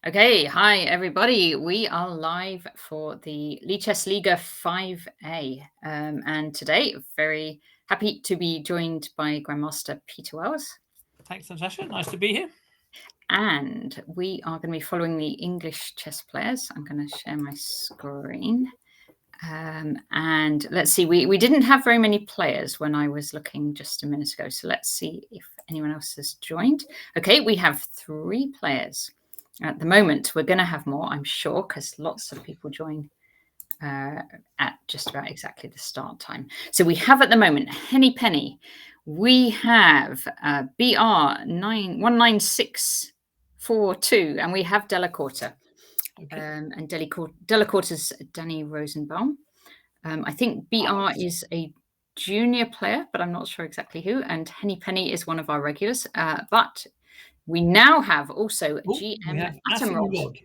Okay, hi everybody. We are live for the Lichess Liga 5A. And today, very happy to be joined by Grandmaster Peter Wells. Thanks, Natasha. Nice to be here. And we are going to be following the English chess players. I'm going to share my screen. And let's see, we didn't have very many players when I was looking just a minute ago. So let's see if anyone else has joined. Okay, we have 3 players. At the moment, we're going to have more, I'm sure, because lots of people join at just about exactly the start time. So we have at the moment Henny Penny. We have BR19642, and we have Delacorte. Okay. And Delacorte's Danny Rosenbaum. I think BR is a junior player, but I'm not sure exactly who. And Henny Penny is one of our regulars. But we now have also GM Atomrod,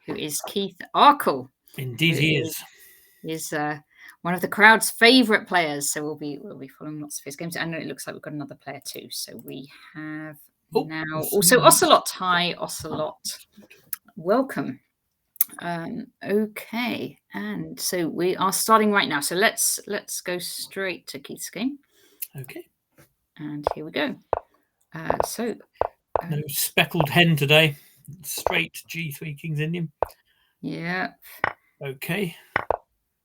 who is Keith Arkle. Indeed, he is. He's one of the crowd's favourite players. So we'll be following lots of his games. And it looks like we've got another player too. So we have now also Ocelot. Hi, Ocelot. Welcome. Okay, and so we are starting right now. So let's go straight to Keith's game. Okay. And here we go. No speckled hen today. Straight G3 King's Indian. Yeah. Okay.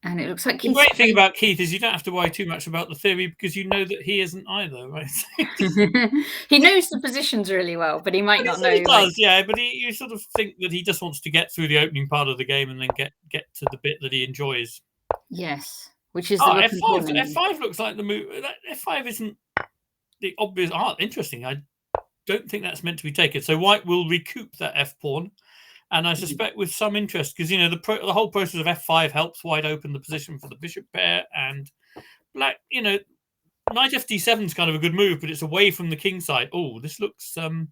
And it looks like the great thing about Keith is you don't have to worry too much about the theory because you know that he isn't either, right? He knows the positions really well, but he might not know. He does, yeah. But you sort of think that he just wants to get through the opening part of the game and then get to the bit that he enjoys. Yes, which is the F5. F5 looks like the move. F5 isn't the obvious. Interesting. I don't think that's meant to be taken. So White will recoup that F pawn. And I suspect with some interest, because, the whole process of F5 helps White open the position for the bishop pair. And Black, knight FD7 is kind of a good move, but it's away from the king side. Oh, this looks so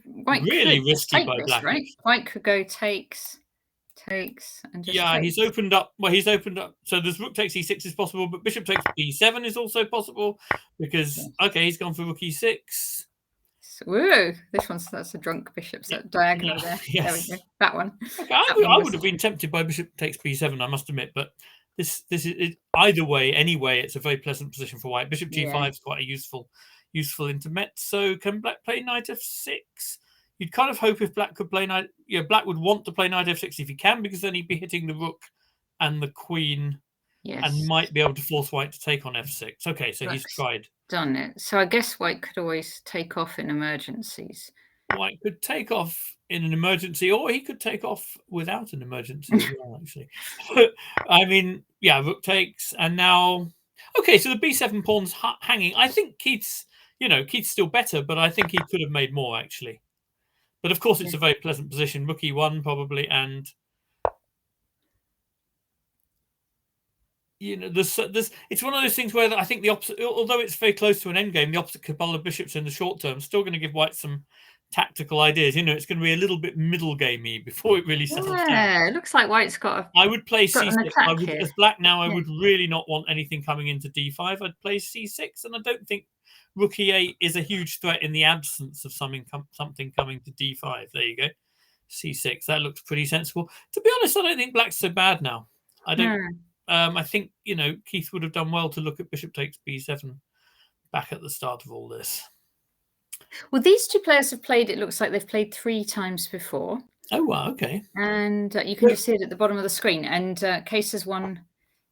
White really risky by Black. Right? White could go takes, and just he's opened up. Well, he's opened up. So there's rook takes e6 is possible, but bishop takes b7 is also possible because, okay, he's gone for rook e6. Whoa, that's a drunk bishop diagonal there. Yes. There we go. That one. Okay, I would have been tempted by bishop takes b7, I must admit, but this is either way, anyway, it's a very pleasant position for White. Bishop g5 is quite a useful intermezzo. Can Black play knight f6? You'd kind of hope if Black could play knight, Black would want to play knight f6 if he can, because then he'd be hitting the rook and the queen, and might be able to force White to take on f6. Okay, so he's tried. Done it. So I guess White could always take off in emergencies. White could take off in an emergency, or he could take off without an emergency as well, actually. I mean, rook takes, and now... Okay, so the b7 pawn's hanging. I think Keith's still better, but I think he could have made more, actually. But of course, it's a very pleasant position. Rook e1, probably, and... it's one of those things where I think the opposite, although it's very close to an endgame, the opposite cabal of bishops in the short term is still going to give White some tactical ideas. It's going to be a little bit middle gamey before it really settles down. Yeah, it looks like White's got I would play c6. As Black now, I would really not want anything coming into d5. I'd play c6, and I don't think rook e8 is a huge threat in the absence of something coming to d5. There you go. c6. That looks pretty sensible. To be honest, I don't think Black's so bad now. I don't... I think, Keith would have done well to look at bishop takes b7 back at the start of all this. Well, these two players have played, it looks like they've played 3 times before. Oh, wow, okay. And you can just see it at the bottom of the screen. And Case has won,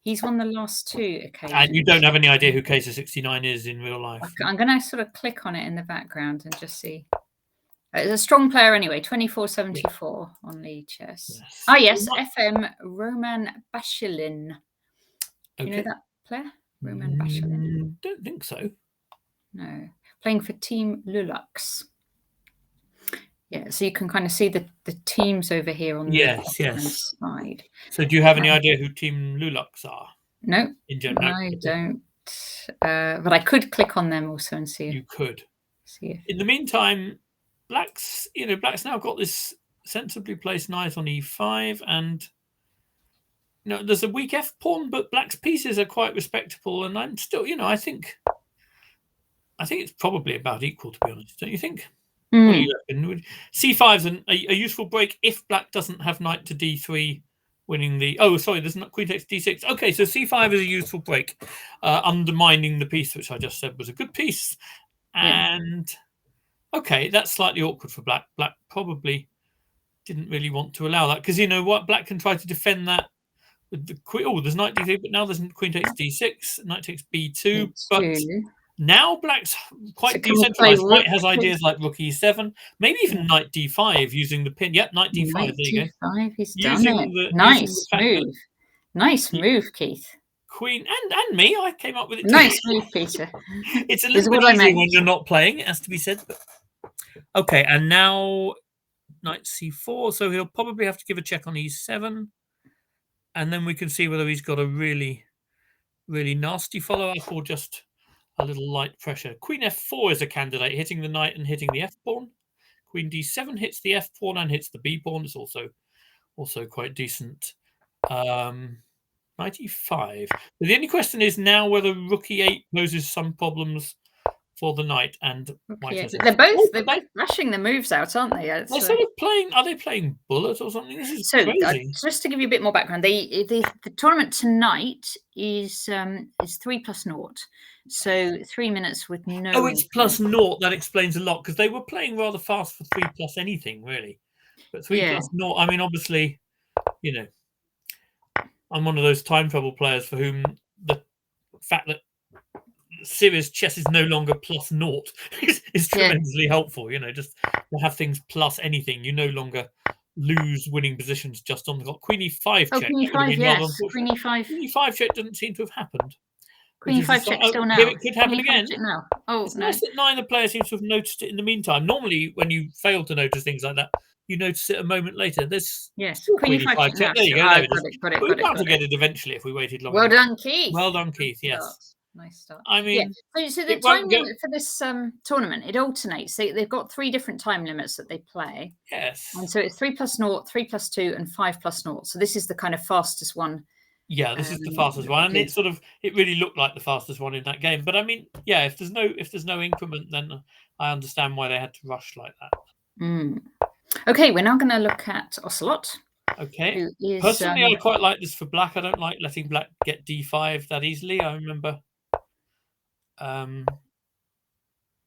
he's won the last 2 occasions. And you don't have any idea who Case 69 is in real life? I'm going to sort of click on it in the background and just see. It's a strong player anyway, 2474 on Lichess. Yes. Oh, yes, FM Roman Bashilin. Okay. You know that player? Roman Bashilin? Don't think so. No. Playing for Team Lulux. Yeah, so you can kind of see the teams over here on the side. So do you have any idea who Team Lulux are? No, in general, I don't. But I could click on them also and see. You could. See. In the meantime, Black's now got this sensibly placed knight on e5, and there's a weak f pawn, but Black's pieces are quite respectable, and I'm still, I think it's probably about equal, to be honest. Don't you think? What do you reckon? C5 is a useful break if black doesn't have knight to d3, winning the... Oh, sorry, there's not queen takes d6. Okay, so c5 is a useful break, undermining the piece, which I just said was a good piece. And, okay, that's slightly awkward for black. Black probably didn't really want to allow that, because you know what? Black can try to defend that with the queen. Oh, there's knight d3, but now there's queen takes d6, knight takes b2, but... Now black's quite decentralized. White has ideas like rook e7, maybe even knight d5 using the pin. Yep, knight d5. There you go. D5, he's done it. Nice move. Nice move, Keith. Queen and me, I came up with it too. Nice move, Peter. It's a little bit easier when you're not playing, it has to be said. But... Okay, and now knight c4, so he'll probably have to give a check on e7, and then we can see whether he's got a really, really nasty follow-up or just a little light pressure. Queen f4 is a candidate, hitting the knight and hitting the f-pawn. Queen d7 hits the f-pawn and hits the b-pawn. It's also quite decent. Knight e5. But the only question is now whether rook e8 poses some problems for the knight, and white has they're both flashing the moves out, aren't they? They're sort of playing. Are they playing bullet or something? This is crazy. Just to give you a bit more background, the tournament tonight is 3+0, so 3 minutes with no. Oh, it's +0. That explains a lot, because they were playing rather fast for 3+ anything, really. But 3+0. I mean, obviously, you know, I'm one of those time travel players for whom the fact that serious chess is no longer +0 is tremendously helpful. You know, just to have things plus anything, you no longer lose winning positions just on the clock. Queen e5 check. Queen e5, yes. Queen e5. Queen e5 check doesn't seem to have happened. Queen e5 check still now. Here it could happen again. Now. Oh, it's nice that neither player seems to have noticed it in the meantime. Normally, when you fail to notice things like that, you notice it a moment later. There's Queen e5 check. There you go. Got it. We'd be able to get it eventually if we waited long. Well done, Keith. Well done, Keith. Yes. Nice start. I mean, so the time limit for this tournament, it alternates. They've got 3 different time limits that they play. Yes. And so it's 3+0, 3+2, and 5+0. So this is the kind of fastest one. Yeah, this is the fastest one, and it really looked like the fastest one in that game. But I mean, yeah, if there's no increment, then I understand why they had to rush like that. Okay, we're now going to look at Ocelot. Okay. Personally, I quite like this for black. I don't like letting black get d5 that easily. I remember.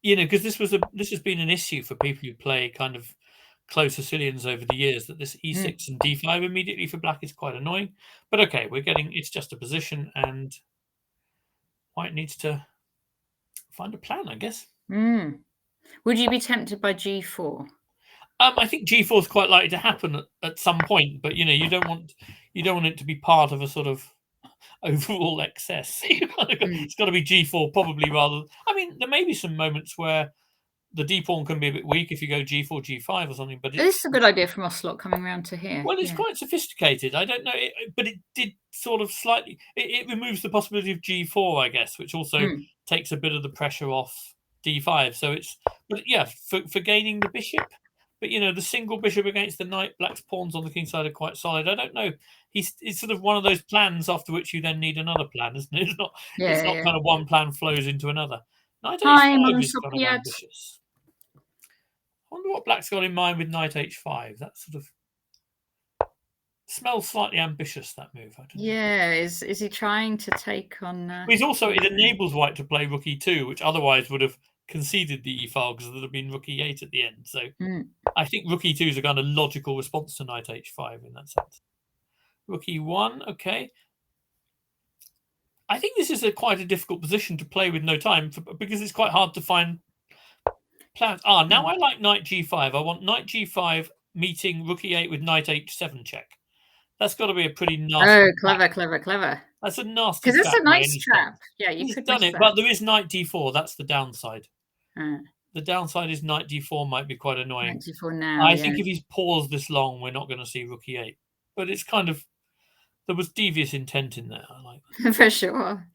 You know, because this has been an issue for people who play kind of close Sicilians over the years, that this e6 and d5 immediately for black is quite annoying. But okay, it's just a position, and white needs to find a plan, I guess. Would you be tempted by g4? I think g4 is quite likely to happen at some point, but you know, you don't want it to be part of a sort of overall excess. It's got to be g4 probably, rather. I mean, there may be some moments where the d pawn can be a bit weak if you go g4, g5 or something. But this is a good idea from Ocelot coming around to here. Well, it's quite sophisticated. I don't know, but it did sort of slightly. It removes the possibility of g4, I guess, which also takes a bit of the pressure off d5. So for gaining the bishop. But, you know, the single bishop against the knight, black's pawns on the king side are quite solid. I don't know. It's sort of one of those plans after which you then need another plan, isn't it? It's not kind of one plan flows into another. Knight h5 is kind of ambitious. I wonder what black's got in mind with knight h5. That sort of smells slightly ambitious, that move. I don't know. Is he trying to take on... it enables white to play rook e2, which otherwise would have conceded the e file because there would have been rook e8 at the end. So I think rook e2 is a kind of logical response to knight h5 in that sense. Rook e1, okay. I think this is quite a difficult position to play with no time because it's quite hard to find plans. Now I like knight g5. I want knight g5 meeting rook e8 with knight h7 check. That's got to be a pretty nasty. Oh, clever. That's a nasty. Because it's a nice trap. Yeah, you could done it, but there is knight d4. That's the downside. The downside is knight d4 might be quite annoying. Knight d4 now. I think if he's paused this long, we're not going to see rook e8. But it's kind of, there was devious intent in there. I like that. For sure.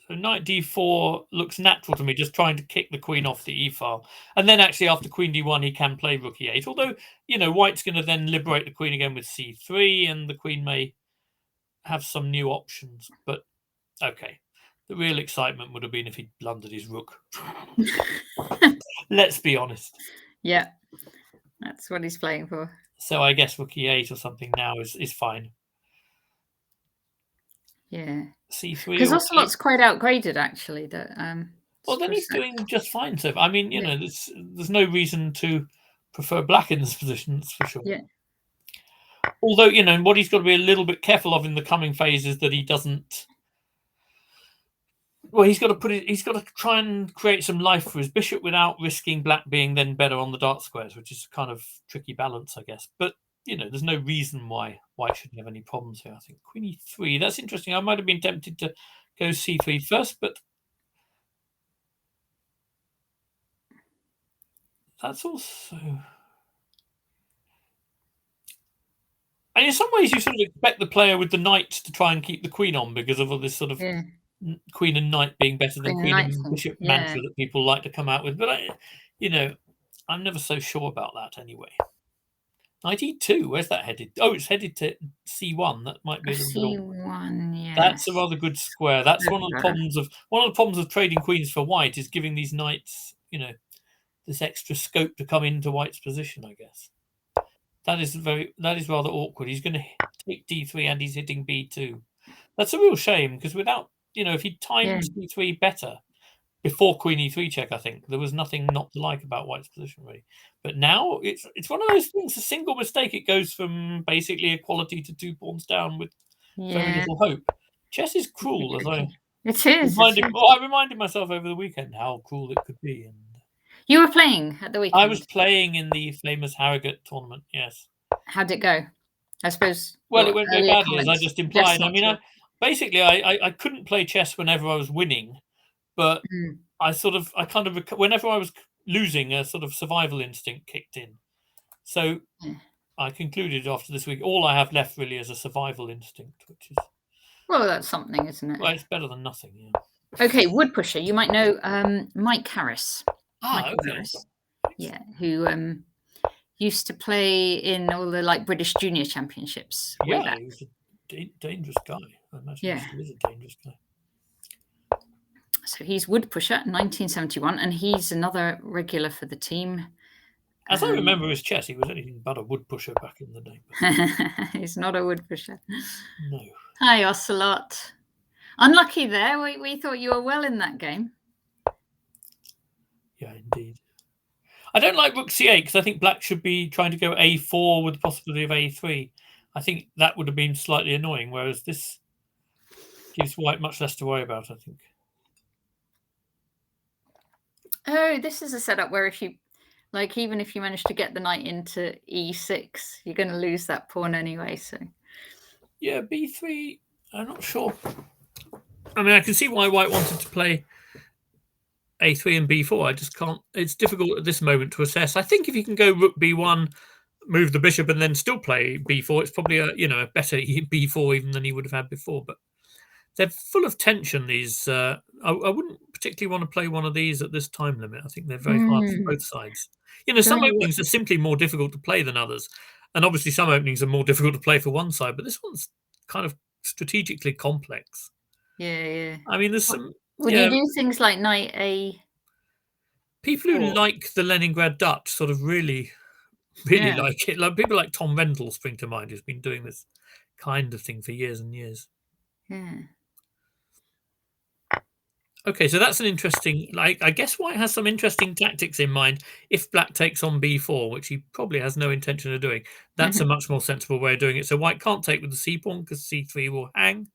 So knight d4 looks natural to me, just trying to kick the queen off the e file. And then actually after queen d1, he can play rook e8. Although, you know, white's going to then liberate the queen again with c3, and the queen may have some new options. But okay. The real excitement would have been if he'd blundered his rook. Let's be honest. Yeah, that's what he's playing for. So I guess rook e8 or something now is fine. Yeah. C3. Because Ocelot's quite outgraded, actually. Well, then he's doing just fine. So I mean, there's no reason to prefer black in this position, that's for sure. Yeah. Although, what he's got to be a little bit careful of in the coming phase is that he doesn't. Well, he's got to try and create some life for his bishop without risking black being then better on the dark squares, which is a kind of tricky balance, I guess. But there's no reason why white shouldn't have any problems here. I think queen e3. That's interesting. I might have been tempted to go c3 first, but that's also. And in some ways, you sort of expect the player with the knight to try and keep the queen on because of all this sort of queen and knight being better than queen and bishop mantra that people like to come out with. But I'm never so sure about that anyway. Knight e2, where's that headed? Oh, it's headed to c1. That might be a little c1. Yeah, that's a rather good square. That's one of the problems of trading queens for white is giving these knights, this extra scope to come into white's position, I guess. That is rather awkward. He's going to take d3 and he's hitting b2. That's a real shame because without, if he timed d3 better before queen e3 check, I think there was nothing not to like about white's position really. But now it's one of those things. A single mistake, it goes from basically equality to 2 pawns down with very little hope. Chess is cruel, as I reminded myself over the weekend how cruel it could be. And you were playing at the weekend? I was playing in the famous Harrogate tournament, yes. How'd it go? I suppose. Well, it went very badly, as I just implied. I mean, I couldn't play chess whenever I was winning, but whenever I was losing, a sort of survival instinct kicked in. So I concluded after this week, all I have left really is a survival instinct, which is. Well, that's something, isn't it? Well, it's better than nothing, yeah. Okay, wood pusher. You might know Mike Harris. Okay. Harris. Yeah, who used to play in all the British junior championships. Yeah, he was a dangerous guy. I imagine he is a dangerous guy. So he's wood pusher, 1971, and he's another regular for the team. As I remember his chess, he was anything but a wood pusher back in the day. He's not a wood pusher. No. Hi, Ocelot. Unlucky there. We thought you were well in that game. Yeah, indeed. I don't like rook c8 because I think black should be trying to go a4 with the possibility of a3. I think that would have been slightly annoying, whereas this gives white much less to worry about, I think. Oh, this is a setup where if you, even if you manage to get the knight into e6, you're going to lose that pawn anyway, so. Yeah, b3, I'm not sure. I mean, I can see why white wanted to play a3 and b4. I just can't. It's difficult at this moment to assess. I think if you can go rook b1, move the bishop, and then still play b4, it's probably a better b4 even than he would have had before. But they're full of tension. These I wouldn't particularly want to play one of these at this time limit. I think they're very hard for both sides. Some openings are simply more difficult to play than others, and obviously some openings are more difficult to play for one side. But this one's kind of strategically complex. Yeah. I mean, there's some. Would you do things like knight a? People who like the Leningrad Dutch sort of really like it. Like people like Tom Rendell spring to mind, who's been doing this kind of thing for years and years. Yeah. Okay, so that's an interesting. I guess white has some interesting tactics in mind. If black takes on b4, which he probably has no intention of doing, that's a much more sensible way of doing it. So white can't take with the c pawn because c3 will hang.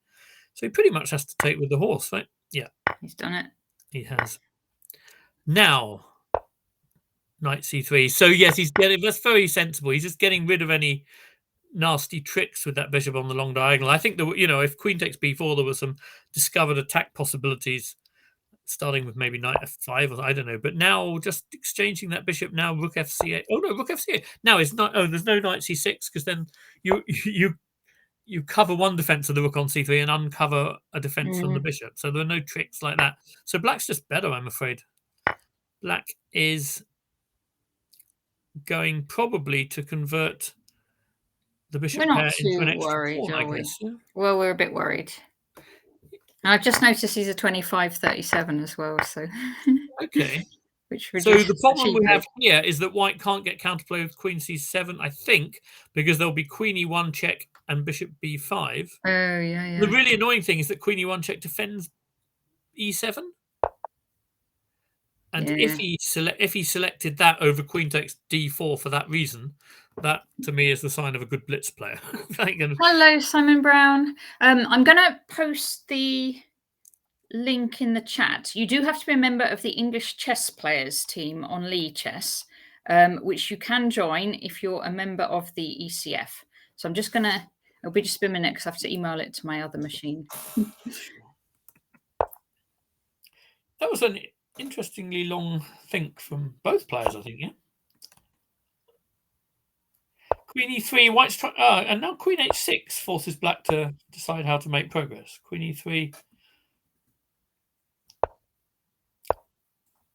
So he pretty much has to take with the horse, right? Yeah. He's done it. He has. Now, knight c3. So yes, that's very sensible. He's just getting rid of any nasty tricks with that bishop on the long diagonal. I think that if queen takes b4, there were some discovered attack possibilities, starting with maybe knight f5 or I don't know. But now just exchanging that bishop now, rook fc8. Oh no, rook fc8. Now it's not. Oh, there's no knight c6 because then you cover one defense of the rook on c3 and uncover a defense from the bishop. So there are no tricks like that. So black's just better, I'm afraid. Black is going probably to convert the bishop pair into an extra pawn, I guess. Well, we're a bit worried. I've just noticed he's a 25-37 as well. So okay. Which So the problem we cheaply. have here is that white can't get counterplay with queen c7, I think, because there'll be queen e1 check and bishop b5. Oh, yeah. The really annoying thing is that queen e1 check defends e7. And if he selected that over queen takes d4 for that reason, that to me is the sign of a good blitz player. Hello, Simon Brown. I'm going to post the link in the chat. You do have to be a member of the English chess players team on Lichess, which you can join if you're a member of the ECF. So I'm just going to, it'll be just a minute because I have to email it to my other machine. That was an interestingly long think from both players, I think, yeah? Queen e3, white's trying, and now queen h6 forces black to decide how to make progress. Queen e3.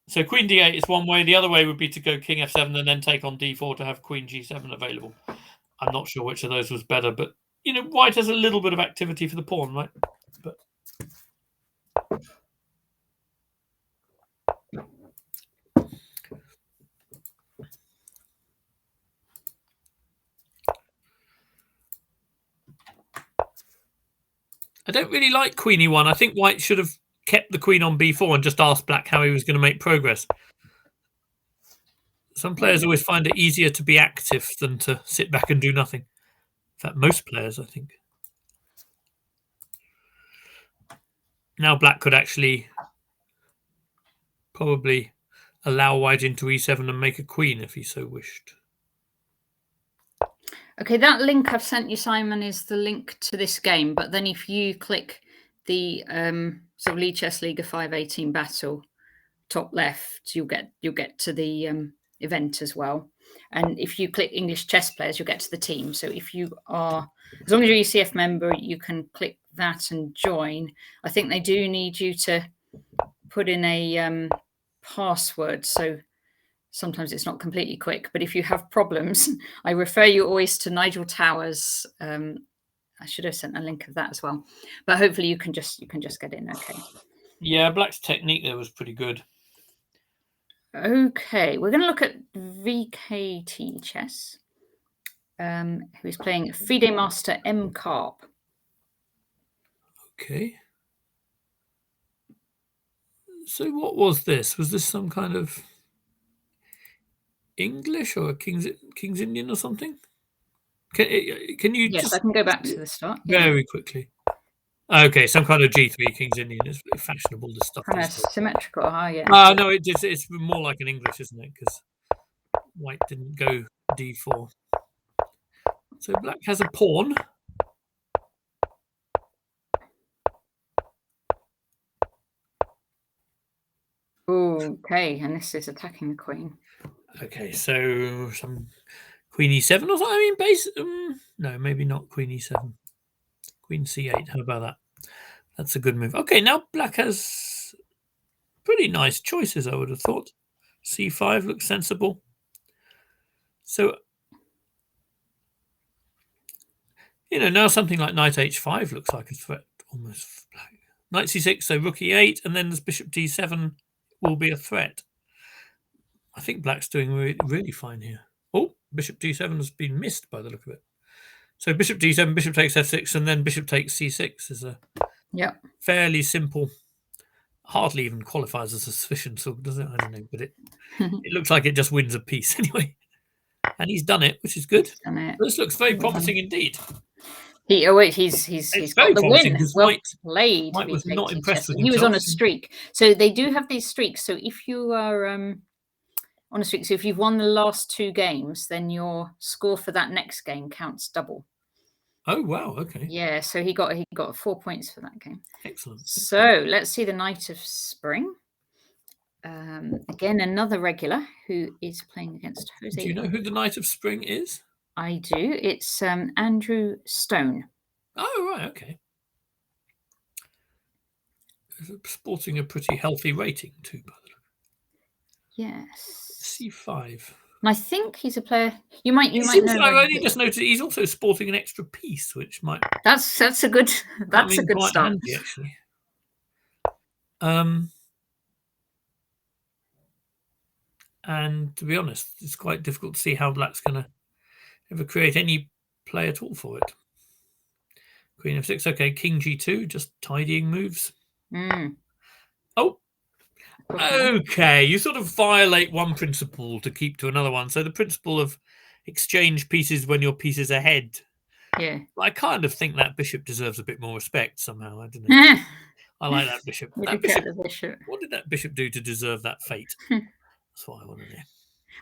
So queen d8 is one way. The other way would be to go king f7 and then take on d4 to have queen g7 available. I'm not sure which of those was better, but, you know, white has a little bit of activity for the pawn, right? But I don't really like queen e1. I think white should have kept the queen on b4 and just asked black how he was going to make progress. Some players always find it easier to be active than to sit back and do nothing. In fact, most players, I think. Now black could actually probably allow white into e7 and make a queen if he so wished. Okay, that link I've sent you, Simon, is the link to this game. But then if you click the sort of Lichess Liga 518 battle top left, you'll get to the event as well. And if you click English chess players, you'll get to the team. So if you are, as long as you're ECF member, you can click that and join. I think they do need you to put in a password. So sometimes it's not completely quick, but if you have problems, I refer you always to Nigel Towers. I should have sent a link of that as well, but hopefully you can just get in. Okay. Yeah, black's technique there was pretty good. Okay, we're going to look at VKT Chess, who is playing FIDE Master M Carp. Okay. So what was this? Was this some kind of English or a King's Indian or something? Can you Yes, just... I can go back to the start. Very quickly. Okay, some kind of G3 King's Indian. It's very fashionable, this stuff. Kind of symmetrical, yeah. No, it's more like an English, isn't it? Because white didn't go D4. So black has a pawn. Okay, and this is attacking the queen. Okay, so some queen e7 or something. I mean, base. No, maybe not queen e7. Queen c8. How about that? That's a good move. Okay, now black has pretty nice choices, I would have thought. c5 looks sensible. So, you know, now something like knight h5 looks like a threat almost for black. Knight c6, so rook e8, and then this bishop d7 will be a threat. I think black's doing really fine here. Oh, bishop d7 has been missed by the look of it. So bishop d7, bishop takes f6, and then bishop takes c6 is a fairly simple, hardly even qualifies as a sufficient sword, does it? I don't know, but it looks like it just wins a piece anyway. And he's done it, which is good. This looks very promising indeed. He's got the win. Well played. White was not impressed with himself. He was on a streak. So they do have these streaks. So if you are on a streak, so if you've won the last 2 games, then your score for that next game counts double. Oh wow! Okay. Yeah. So he got 4 points for that game. Excellent. So let's see the Knight of Spring. Again, another regular who is playing against Jose. Do you know who the Knight of Spring is? I do. It's Andrew Stone. Oh, right. Okay. Sporting a pretty healthy rating too, by the way. Yes. C5. And I think he's a player. You might know. I've only just noticed he's also sporting an extra piece, which might. That's a good. That's a good start. Handy, actually. And to be honest, it's quite difficult to see how black's going to ever create any play at all for it. Queen f6. Okay, king g2, just tidying moves. Oh, okay. You sort of violate one principle to keep to another one. So the principle of exchange pieces when your piece is ahead. Yeah. I kind of think that bishop deserves a bit more respect somehow. I don't know. I like that bishop. That bishop. What did that bishop do to deserve that fate? That's what I want to know.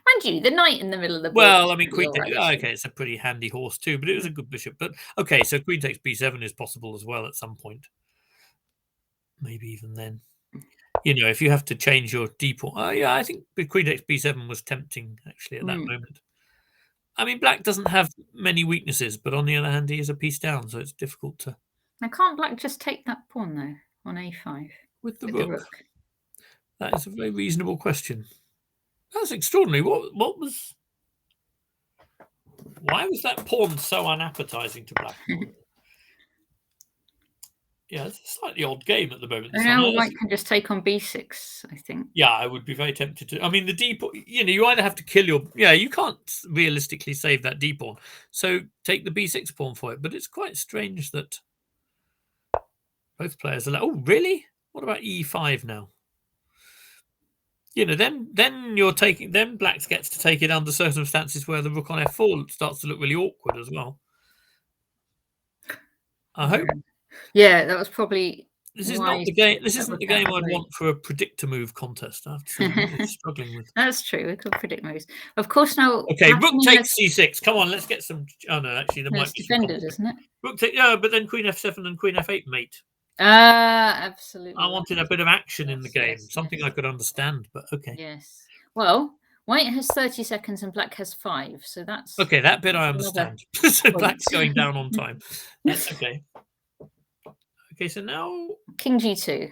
Mind you, the knight in the middle of the board. Well, I mean, queen. Okay, it's a pretty handy horse too, but it was a good bishop. But okay, so queen takes b7 is possible as well at some point. Maybe even then. You know, if you have to change your d pawn. Yeah, I think queen takes b7 was tempting actually at that moment. I mean, black doesn't have many weaknesses, but on the other hand, he is a piece down, so it's difficult to. Now, can't black just take that pawn though on a5 with the rook? That is a very reasonable question. That's extraordinary. What was? Why was that pawn so unappetizing to black? Yeah, it's a slightly odd game at the moment. Now white can just take on b6, I think. Yeah, I would be very tempted to. I mean, the d pawn, you know, you either have to kill your. Yeah, you can't realistically save that d pawn. So take the b6 pawn for it. But it's quite strange that both players are like, oh, really? What about e5 now? You know, then you're taking. Then black gets to take it under circumstances where the rook on f4 starts to look really awkward as well. I hope. Yeah, that was probably. This is not the game. This isn't the game I'd want for a predictor move contest. I have to say, I'm really struggling with. That's true. We could predict moves, of course. Now, okay, rook takes c6. Come on, let's get some. Oh no, actually, there might be defended, isn't it? Rook take. Yeah, but then queen f7 and queen f8 mate. Absolutely. I wanted a bit of action in the game, something I could understand. But okay. Yes. Well, white has 30 seconds and black has 5, so that's okay. That bit I understand. So black's going down on time. That's okay. Okay, so now king g2.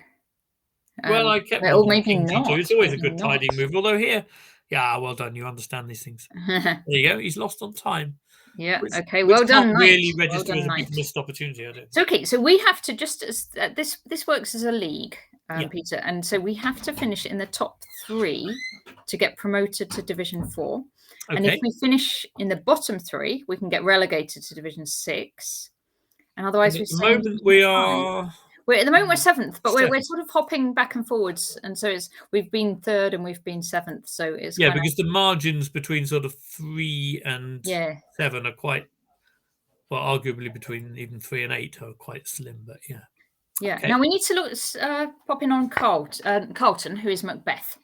Well, I kept. Or maybe not. G2. It's always a good tidying move. Although here, yeah, well done. You understand these things. There you go. He's lost on time. Yeah. Okay. Well done. Really register as a big missed opportunity. I don't. So okay. So we have to just this works as a league, Peter, and so we have to finish in the top 3 to get promoted to Division 4. Okay. And if we finish in the bottom 3, we can get relegated to Division 6. And otherwise, at the moment we're at the moment we're 7th, but we're sort of hopping back and forwards, and so we've been 3rd and we've been 7th. So it's because the margins between sort of 3 and 7 are quite well, arguably between even 3 and 8 are quite slim, but yeah. Yeah. Okay. Now we need to look pop in on Carlton, who is Macbeth.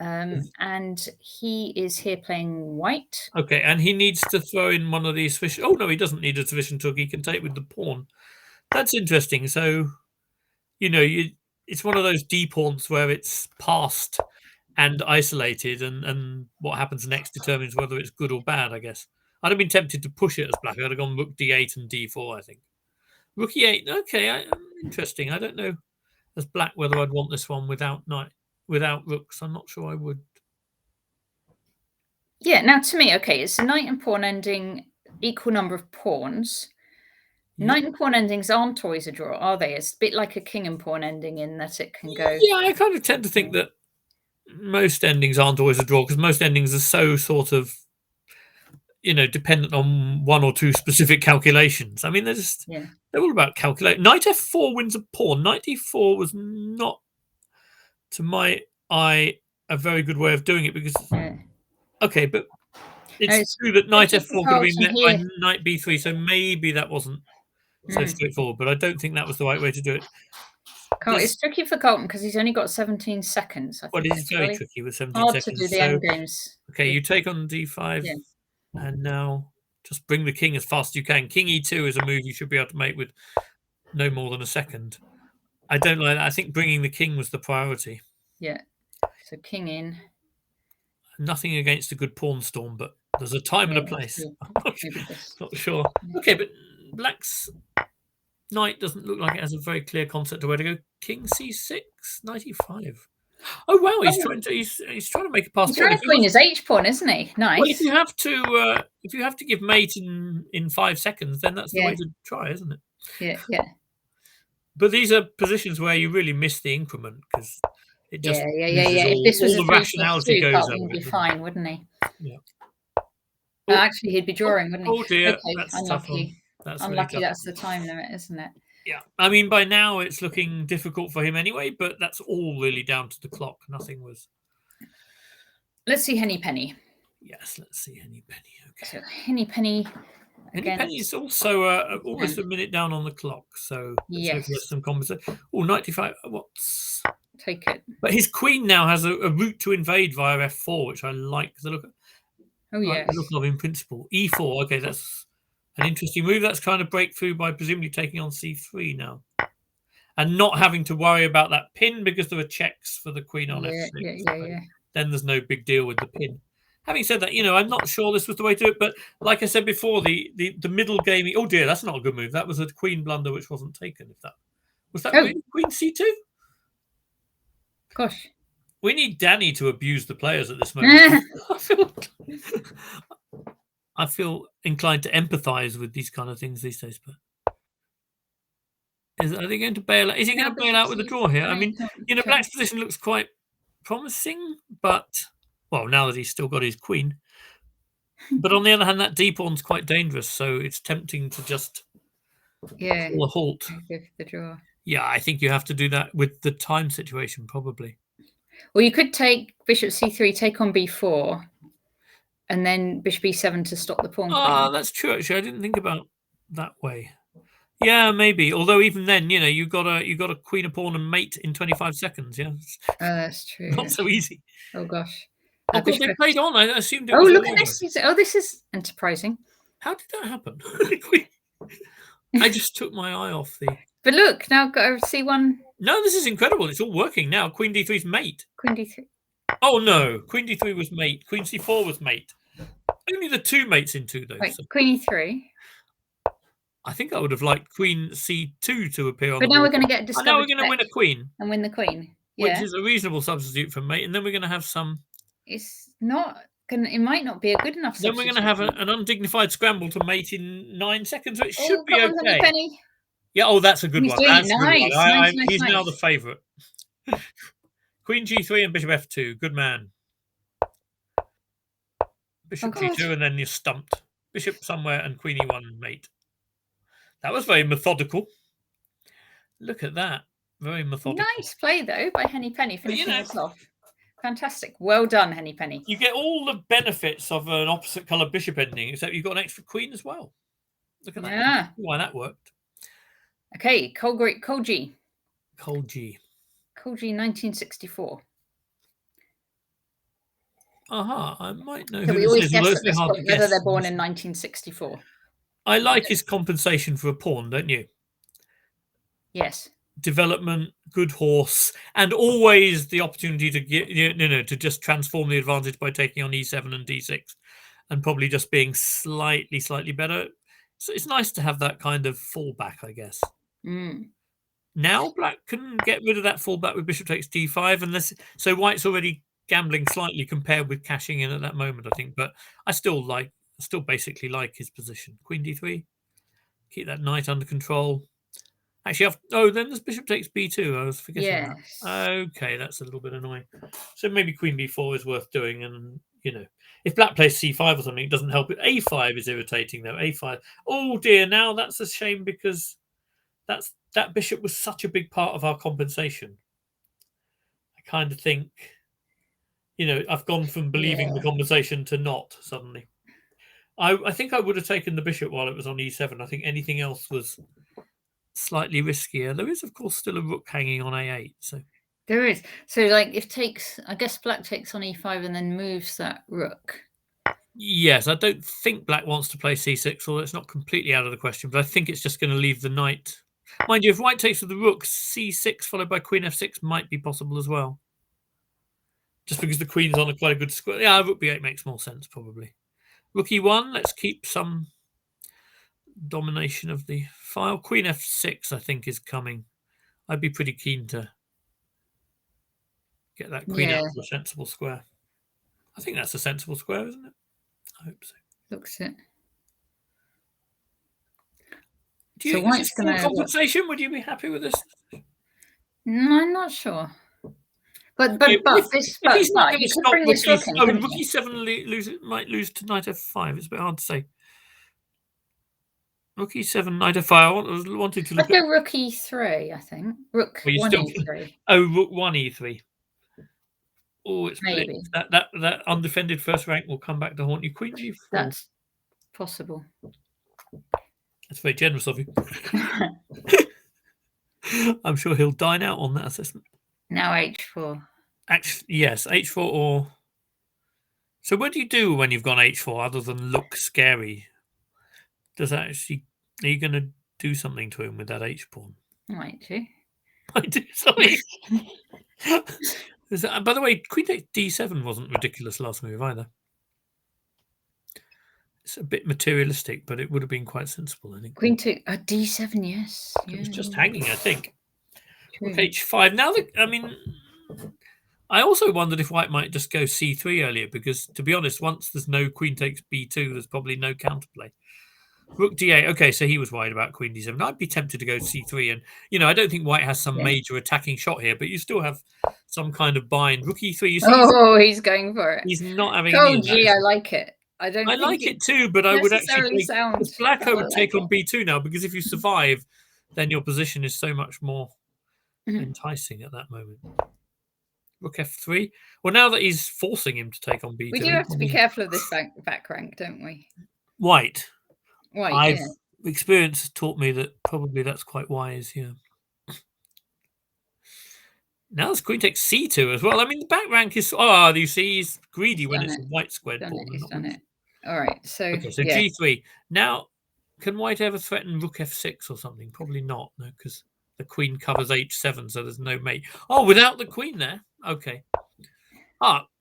And he is here playing white. Okay, and he needs to throw in one of these fish. Oh no, he doesn't need a sufficient took. He can take with the pawn. That's interesting. So, you know, it's one of those d pawns where it's passed and isolated, and what happens next determines whether it's good or bad. I guess I'd have been tempted to push it as black. I'd have gone rook d8 and d4. I think rook e8. Okay, interesting. I don't know as black whether I'd want this one without rooks. I'm not sure I would. Yeah, now to me, okay, it's a knight and pawn ending, equal number of pawns. Knight and pawn endings aren't always a draw, are they? It's a bit like a king and pawn ending in that it can go. Yeah, I kind of tend to think that most endings aren't always a draw because most endings are so sort of, you know, dependent on one or two specific calculations. I mean, they're all about calculate. Knight f4 wins a pawn. Knight d4 was not, to my eye, a very good way of doing it because. Yeah. Okay, but it's true that knight f4 could have been met by knight b3, so maybe that wasn't so straightforward, but I don't think that was the right way to do it. It's tricky for Carlton because he's only got 17 seconds. Well, it is very tricky with 17 hard seconds. To do the end games. Okay, you take on d5, and now just bring the king as fast as you can. King e2 is a move you should be able to make with no more than a second. I don't like that. I think bringing the king was the priority. Yeah, so king in. Nothing against a good pawn storm, but there's a time and a place. I'm not sure. Okay, but black's knight doesn't look like it has a very clear concept of where to go. King c6, knight e5. Oh wow, he's trying to make a pass. He's trying to queen his h pawn, isn't he? Nice. Well, if you have to give mate in 5 seconds, then that's the way to try, isn't it? Yeah. But these are positions where you really miss the increment because it just yeah. loses If this was all a the rationality 3+2, goes Carlton out would of be it. fine, wouldn't he? Yeah. Actually, he'd be drawing, wouldn't he? Oh dear, Okay, that's a tough one. unlucky. That's Unlucky. really tough. That's the time limit, isn't it? Yeah, I mean, by now it's looking difficult for him anyway, but that's all really down to the clock. Nothing was. Let's see Henny Penny. Yes, let's see Henny Penny. Okay. So Henny Penny. Henny Penny is also almost a minute down on the clock, so yes, there's some conversation. Oh, 95. What's take it? But his queen now has a route to invade via f4, which I like the look. Oh yes, the look of in principle. E4. Okay, that's an interesting move. That's kind of breakthrough by presumably taking on c3 now, and not having to worry about that pin because there are checks for the queen on f6. Yeah. Then there's no big deal with the pin. Having said that, I'm not sure this was the way to do it, but like I said before, the middle gaming. Oh dear, that's not a good move. That was a queen blunder which wasn't taken. If that was that really queen c2. Gosh, we need Danny to abuse the players at this moment. I feel inclined to empathise with these kind of things these days, but are they going to bail out? Is he going to bail out with a draw here? I mean, Black's position looks quite promising, but well, now that he's still got his queen. But on the other hand, that d pawn's quite dangerous, so it's tempting to just call a halt. Go for the draw. Yeah, I think you have to do that with the time situation, probably. Well, you could take bishop c3, take on b4, and then bishop e7 to stop the pawn. That's true. Actually, I didn't think about that way. Yeah, maybe. Although even then, you got a queen, a pawn, and mate in 25 seconds. Yeah, that's true. Not so easy. Oh gosh. Oh God, they played on. I assumed it was. Oh, look at this! This is enterprising. How did that happen? I just took my eye off the. But look, now go c1. No, this is incredible. It's all working now. Queen d3's mate. Queen d3. Oh no, Queen d3 was mate. Queen c4 was mate. Only the two mates in two though. Right, so. Queen e3. I think I would have liked Queen c2 to appear on. But now we're going to get discovered. Now we're going to win a queen and win the queen, which is a reasonable substitute for mate, and then we're going to have some. It's not going. It might not be a good enough. Then we're going to have an undignified scramble to mate in 9 seconds, which should be on, okay. Penny. Yeah. Oh, that's a good one. That's nice. Nice. He's now the favourite. Queen g3 and bishop f2. Good man. Bishop g2 and then you're stumped. Bishop somewhere and queen e1 mate. That was very methodical. Look at that. Very methodical. Nice play, though, by Henny Penny, finishing this off. Fantastic. Well done, Henny Penny. You get all the benefits of an opposite colour bishop ending, except you've got an extra queen as well. Look at that. Yeah. Why that worked. Okay, Cole G. Cole G. Cole G, 1964. I might know so who we this always is. guess at this point whether they're born in 1964. I like his compensation for a pawn, don't you? Yes. Development, good horse, and always the opportunity to get to just transform the advantage by taking on e7 and d6, and probably just being slightly better. So it's nice to have that kind of fallback, I guess. Now Black can get rid of that fallback with bishop takes d5, and so White's already gambling slightly compared with cashing in at that moment, I think. But I still basically like his position. Queen d3, keep that knight under control. Actually, then there's bishop takes b2. I was forgetting that. Okay, that's a little bit annoying. So maybe queen b4 is worth doing, and if Black plays c5 or something, it doesn't help it. a5 is irritating though. a5. Oh dear, now that's a shame because that bishop was such a big part of our compensation. I kind of think, I've gone from believing the compensation to not suddenly. I think I would have taken the bishop while it was on e7. I think anything else was slightly riskier. There is, of course, still a rook hanging on a8. So there is. So, like, I guess Black takes on e5 and then moves that rook. Yes, I don't think Black wants to play c6, although it's not completely out of the question. But I think it's just going to leave the knight. Mind you, if White takes with the rook, c6 followed by queen f6 might be possible as well. Just because the queen's on quite a good square. Yeah, rook b8 makes more sense, probably. Rook e1, let's keep some domination of the file. Queen f6, I think, is coming. I'd be pretty keen to get that queen out to a sensible square. I think that's a sensible square, isn't it? I hope so. Looks it. Do you think this is full compensation? Would you be happy with this? No, I'm not sure. But Okay, this, if he's not going you to could stop bring this rook in, rook e7 might lose to knight f5. It's a bit hard to say. Rook e7, knight f5. I wanted to look at rook e3. I think rook 1 e3. Oh, rook 1 e3. Oh, it's maybe that undefended first rank will come back to haunt you. Queen g4. That's possible. That's very generous of you. I'm sure he'll dine out on that assessment. Now h4. Actually, yes, h4 or. So what do you do when you've gone h4 other than look scary? Does that actually? Are you going to do something to him with that h pawn? Might do. I do. Sorry. By the way, queen takes d7 wasn't ridiculous last move either. It's a bit materialistic, but it would have been quite sensible, I think. Queen took a d7, yes. It was just hanging, I think. True. Rook h5. Now, I mean, I also wondered if white might just go c3 earlier, because, to be honest, once there's no queen takes b2, there's probably no counterplay. Rook d8. Okay, so he was worried about queen d7. I'd be tempted to go c3, and I don't think white has some major attacking shot here, but you still have some kind of bind. Rook e3. You see, he's going for it. He's not having. Oh, gee, I like it. I like it too, but I would actually take black. I would take on b2 now, because if you survive, then your position is so much more enticing at that moment. Rook f3. Well, now that he's forcing him to take on b2, we do have to be careful of this back rank, don't we? White. Experience has taught me that probably that's quite wise. Yeah. Now this queen takes c2 as well. I mean, the back rank is. Oh, you see, he's greedy when it's a white squared pawn. He's done it. All right. So g3. Now, can white ever threaten rook f6 or something? Probably not. No, because the queen covers h7, so there's no mate. Oh, without the queen there. Okay.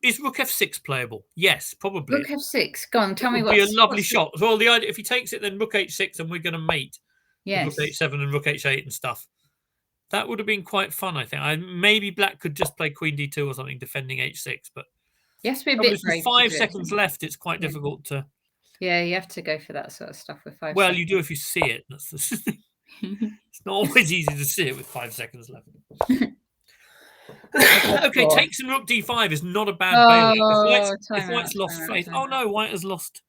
Is rook f6 playable? Yes, probably. Rook f6. Go on, tell me what. Be a lovely shot. Well, the idea if he takes it, then rook h6, and we're going to mate. Yes. Rook h7 and rook h8 and stuff. That would have been quite fun, I think. Maybe black could just play queen d2 or something, defending h6, but yes, be a bit brave. 5 seconds left. It's quite difficult to. Yeah, you have to go for that sort of stuff with 5. Well, you do if you see it. That's the thing. It's not always easy to see it with 5 seconds left. Okay, takes and rook d5 is not a bad bailout. If white's lost faith. Oh no, white has lost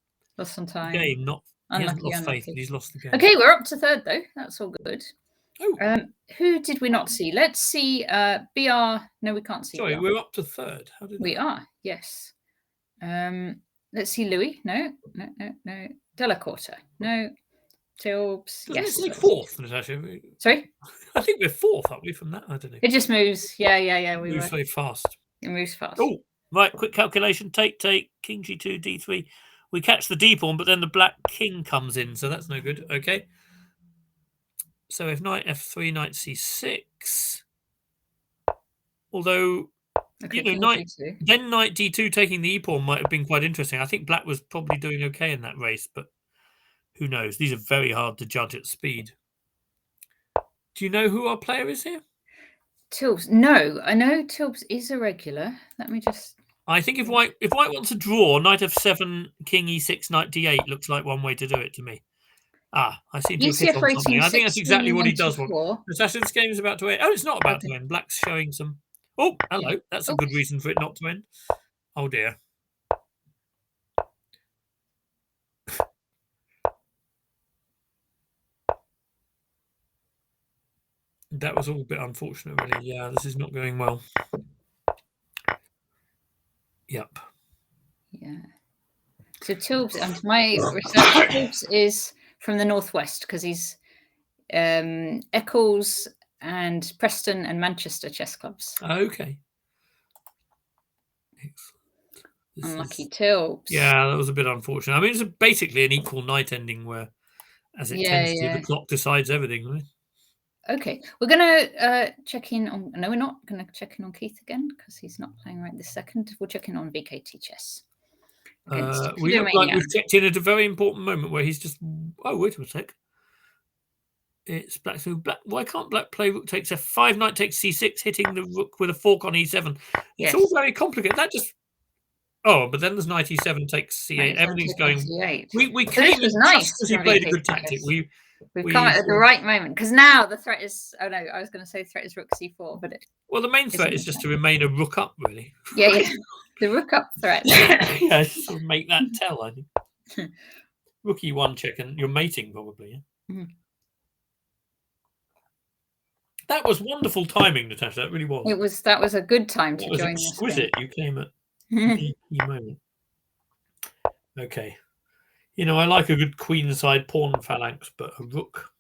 some time. Game, he hasn't lost faith. He's lost the game. Okay, we're up to third though. That's all good. Oh. Who did we not see? Let's see. BR. No, we can't see. Sorry, BR. We're up to third. How did we are? Yes. Let's see. Louis. No. Delacorte. No. Tilbs. Yes. It's like fourth, Natasha. Sorry. I think we're fourth, aren't we? From that, I don't know. It just moves. Yeah. We moves very fast. It moves fast. Oh, right. Quick calculation. Take. King g2, d3. We catch the d pawn, but then the black king comes in, so that's no good. Okay. So if knight f3, knight c6, although knight d2 taking the e pawn might have been quite interesting. I think black was probably doing okay in that race, but who knows? These are very hard to judge at speed. Do you know who our player is here? Tilbs. No, I know Tilbs is a regular. Let me just. I think if white wants to draw, knight f7, king e6, knight d8 looks like one way to do it to me. I seem to have hit on something. I think that's exactly what he does want. Natasha, this game is about to end. Oh, it's not about to end. Black's showing some. Oh, hello. That's a good reason for it not to end. Oh, dear. That was all a bit unfortunate, really. Yeah, this is not going well. Yep. Yeah. So Tilbs, and my research, Tilbs is from the northwest because he's Eccles and Preston and Manchester chess clubs. Okay. Excellent. Unlucky Tilbs. Yeah, that was a bit unfortunate. I mean, it's basically an equal night ending where, as it tends to, the clock decides everything, right? Okay, we're going to check in on. No, we're not going to check in on Keith again because he's not playing right this second. We'll check in on VKT Chess. We look like we've checked in at a very important moment where he's just. Oh, wait a sec. It's black. So black. Why can't black play rook takes f5, knight takes c6, hitting the rook with a fork on e7? It's all very complicated. That just. Oh, but then there's knight e7 takes c8. Everything's going. C8. We came in nice because he played a good tactic. We've come at the right moment because now the threat is. Oh no, I was going to say threat is rook c4, but well, the main threat is just to remain a rook up, really. Yeah, the rook up threat. Yeah, sort of make that tell. I think rook e1 check, and you're mating probably. Yeah? Mm-hmm. That was wonderful timing, Natasha. That really was. That was a good time to join. Exquisite. You came at the key moment. Okay. You know, I like a good queenside pawn phalanx, but a rook.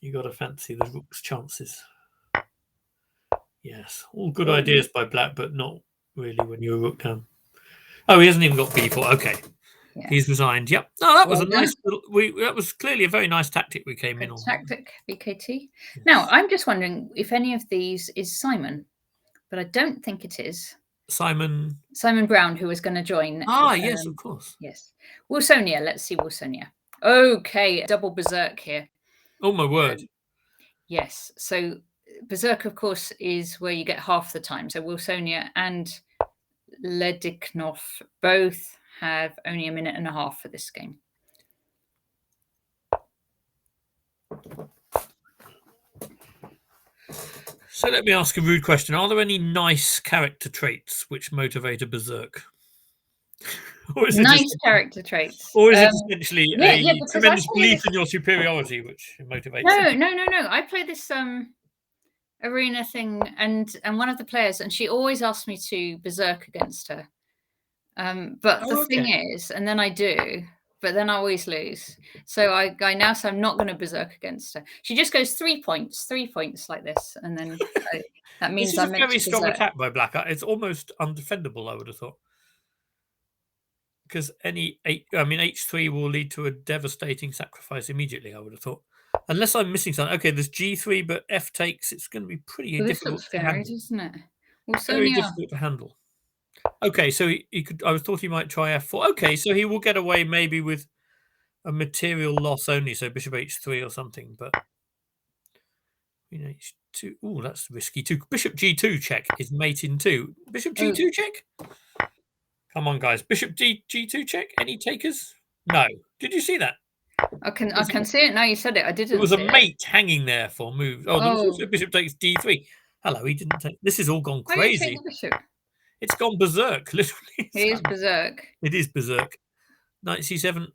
You got to fancy the rook's chances. Yes, all good ideas by Black, but not really when you're a rook down. Oh, he hasn't even got b4. Okay, yeah. He's resigned. Yep. No, that was a nice. That was clearly a very nice tactic we came in on. Tactic, BKT. Yes. Now, I'm just wondering if any of these is Simon, but I don't think it is. Simon Brown, who was going to join. Ah, yes, of course. Yes. Wilsonia. Let's see Wilsonia. Okay, double berserk here. Oh my word. Yes. So berserk, of course, is where you get half the time. So Wilsonia and Lediknov both have only a minute and a half for this game. So let me ask a rude question. Are there any nice character traits which motivate a berserk? Or is nice character traits? Or is it essentially a tremendous belief in your superiority which motivates? No. I play this arena thing and one of the players, and she always asks me to berserk against her. But the thing is, and then I do, but then I always lose. So I now say I'm not going to berserk against her. She just goes 3 points like this, and then that means this is a very strong attack by Black. It's almost undefendable, I would have thought, because h3 will lead to a devastating sacrifice immediately. I would have thought, unless I'm missing something. Okay, there's g3, but f takes. It's going to be pretty difficult to handle, isn't it? Very difficult to handle. Okay, so he could. I thought he might try f4. Okay, so he will get away maybe with a material loss only, so bishop h3 or something. But h2. Oh, that's risky too. Bishop g2 check is mate in 2. Bishop g2 check. Come on, guys. Bishop g2 check. Any takers? No. Did you see that? I can see it now. You said it. I didn't. It was a mate hanging there for moves. Oh, there was also bishop takes d3. Hello, he didn't take. This has all gone crazy. It's gone berserk, literally. It is berserk. It is berserk. Knight c7.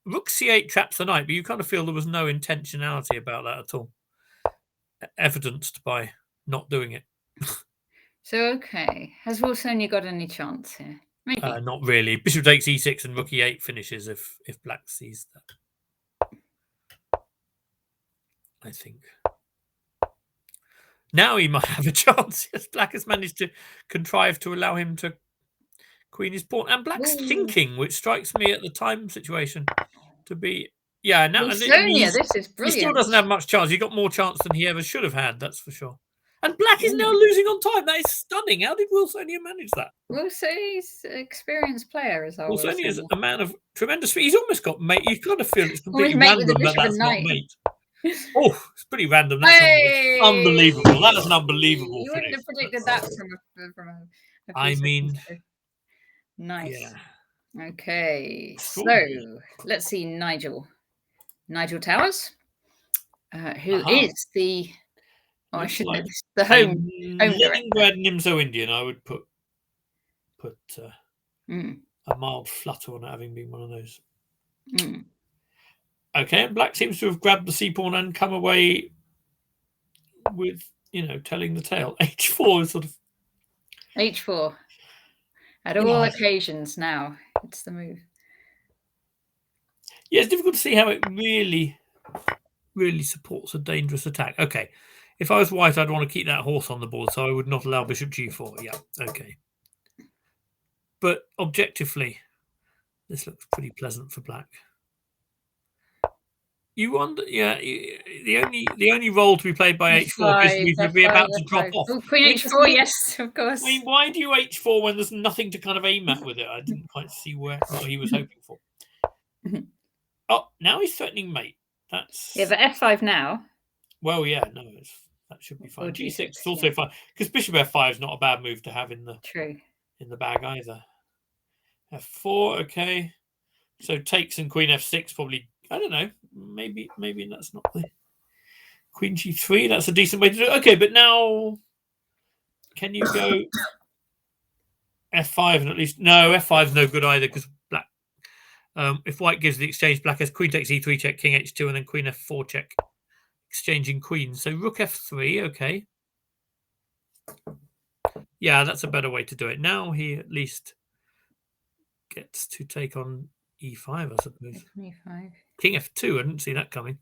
Rook c8 traps the knight, but you kind of feel there was no intentionality about that at all. Evidenced by not doing it. So, okay. Has Wilsonia got any chance here? Maybe. Not really. Bishop takes e6 and rook e8 finishes if Black sees that. I think. Now he might have a chance. Yes, Black has managed to contrive to allow him to queen his pawn. And Black's thinking, which strikes me at the time situation to be... Yeah, now Wilsonia, this is brilliant. He still doesn't have much chance. He got more chance than he ever should have had, that's for sure. And Black is now losing on time. That is stunning. How did Wilsonia manage that? Wilsonia's an experienced player, as always. Wilsonia is a man of tremendous... He's almost got mate. You kind of feel it's completely random that that's not mate. Oh, it's pretty random. That's unbelievable. That is an unbelievable. You wouldn't have predicted that from a I mean, nice. Yeah. Okay, so let's see Nigel Towers, who is the I should know this, the home Leningrad Nimzo Indian. I would put a mild flutter on having been one of those. Okay, and Black seems to have grabbed the c-pawn and come away with, telling the tale. h4 is sort of... h4. At all occasions now, it's the move. Yeah, it's difficult to see how it really, really supports a dangerous attack. Okay, if I was white, I'd want to keep that horse on the board, so I would not allow bishop g4. Yeah, okay. But objectively, this looks pretty pleasant for Black. You wonder, the only role to be played by h4 is to be about to drop off. Oh, queen h4, yes, of course. I mean, why do you h4 when there's nothing to kind of aim at with it? I didn't quite see what he was hoping for. Oh, now he's threatening mate. That's but f5 now. Well, yeah, no, that should be fine. G6 is also fine because bishop f5 is not a bad move to have in the bag either. f4, okay. So takes and queen f6 probably. I don't know. maybe that's not the queen g3. That's a decent way to do it. Okay, but now can you go f5 and at least no f5 is no good either because black. If white gives the exchange, black has queen takes e3 check, king h2, and then queen f4 check, exchanging queens. So rook f3. Okay. Yeah, that's a better way to do it. Now he at least gets to take on e5, I suppose. E5. King f2. I didn't see that coming.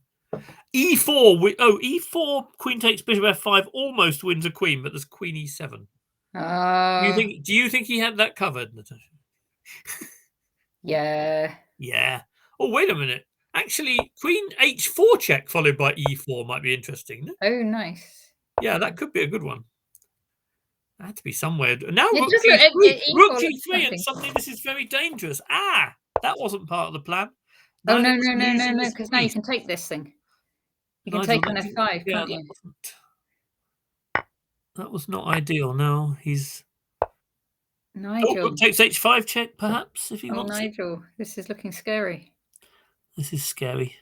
e4. E4. Queen takes bishop f5. Almost wins a queen, but there's queen e7. Do you think he had that covered, Natasha? Yeah. Yeah. Oh, wait a minute. Actually, queen h4 check followed by e4 might be interesting. No? Oh, nice. Yeah, that could be a good one. That had to be somewhere. Now It rook does g3, look- rook E4 g3, and something. suddenly this is very dangerous. Ah, that wasn't part of the plan. Oh, Neither no, was losing this because now you piece. can take this thing. You can Nigel, take on f5, yeah, can't you? That was not ideal. Now he's Nigel. rook takes h5 check, perhaps, if he wants it. Nigel, this is looking scary. This is scary.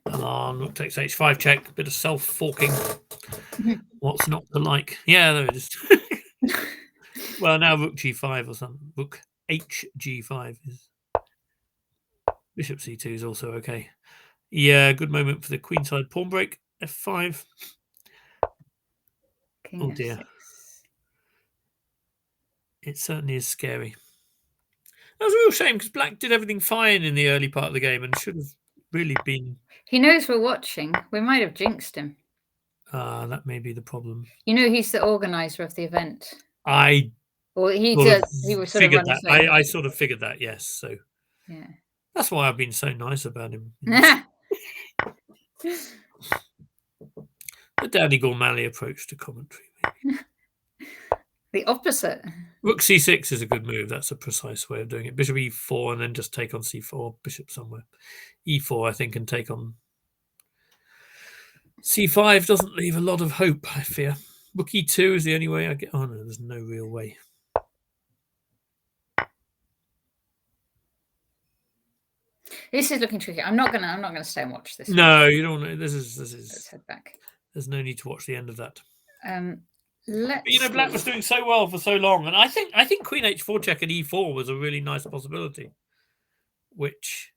Come on, rook takes h5 check. A bit of self-forking. What's not to like? Yeah, there it is. Well, now rook g5 or something. Rook hg5 is. Bishop c2 is also okay. Yeah, good moment for the queenside pawn break. f5. King Oh dear. f6. It certainly is scary. That was a real shame because black did everything fine in the early part of the game and should have really been. He knows we're watching. We might have jinxed him. That may be the problem. You know, he's the organizer of the event. I Well, he was sort of figured that. I sort of figured that, yes. So yeah. that's why I've been so nice about him. The Daddy Gormally approach to commentary, maybe. The opposite. Rook c6 is a good move. That's a precise way of doing it. Bishop e4 and then just take on c4. Bishop somewhere. e4, I think, and take on c5 doesn't leave a lot of hope, I fear. Rook e2 is the only way I get. Oh no, there's no real way. This is looking tricky. I'm not gonna stay and watch this. No, you don't want to. This is. Let's head back. There's no need to watch the end of that. Let's. Black was doing so well for so long, and I think Queen h4 check at e4 was a really nice possibility, which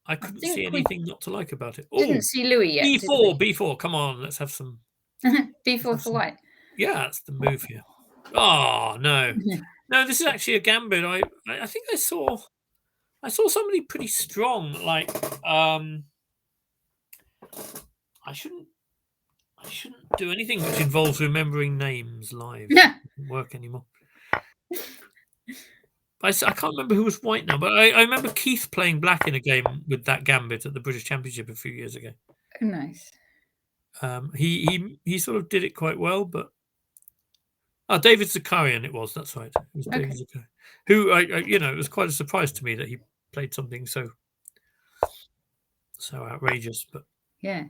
I couldn't see anything not to like about it. Didn't see Louis yet. b4. Come on, let's have some. b4 for white. Yeah, that's the move here. Oh no, no! This is actually a gambit. I think I saw somebody pretty strong. Like I shouldn't do anything which involves remembering names live. It doesn't work anymore. I can't remember who was white now, but I remember Keith playing black in a game with that gambit at the British Championship a few years ago. Oh, nice. He sort of did it quite well, but David Zakarian it was. That's right. It was David Zakarian, who it was quite a surprise to me that he played something so outrageous, but yeah.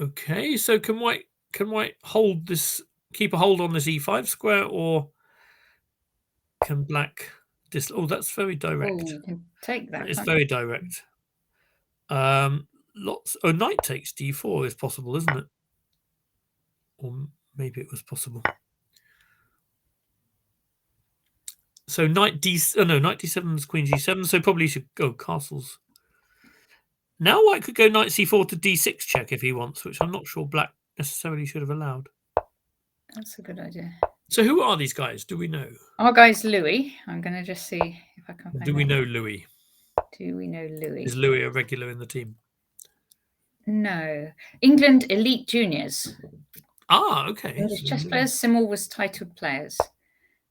Okay, so can white hold this, keep a hold on this e5 square, or can black oh, that's very direct. You can take that. It's very direct. Knight takes d4 is possible, isn't it? Or maybe it was possible. So knight d7 is queen g7, so probably should go castles. Now white could go knight c4 to d6 check if he wants, which I'm not sure black necessarily should have allowed. That's a good idea. So who are these guys? Do we know? Our guy's Louis. I'm going to just see if I can find Do we know Louis? Do we know Louis? Is Louis a regular in the team? No. England Elite Juniors. Ah, okay. English chess players. Simmel was titled players.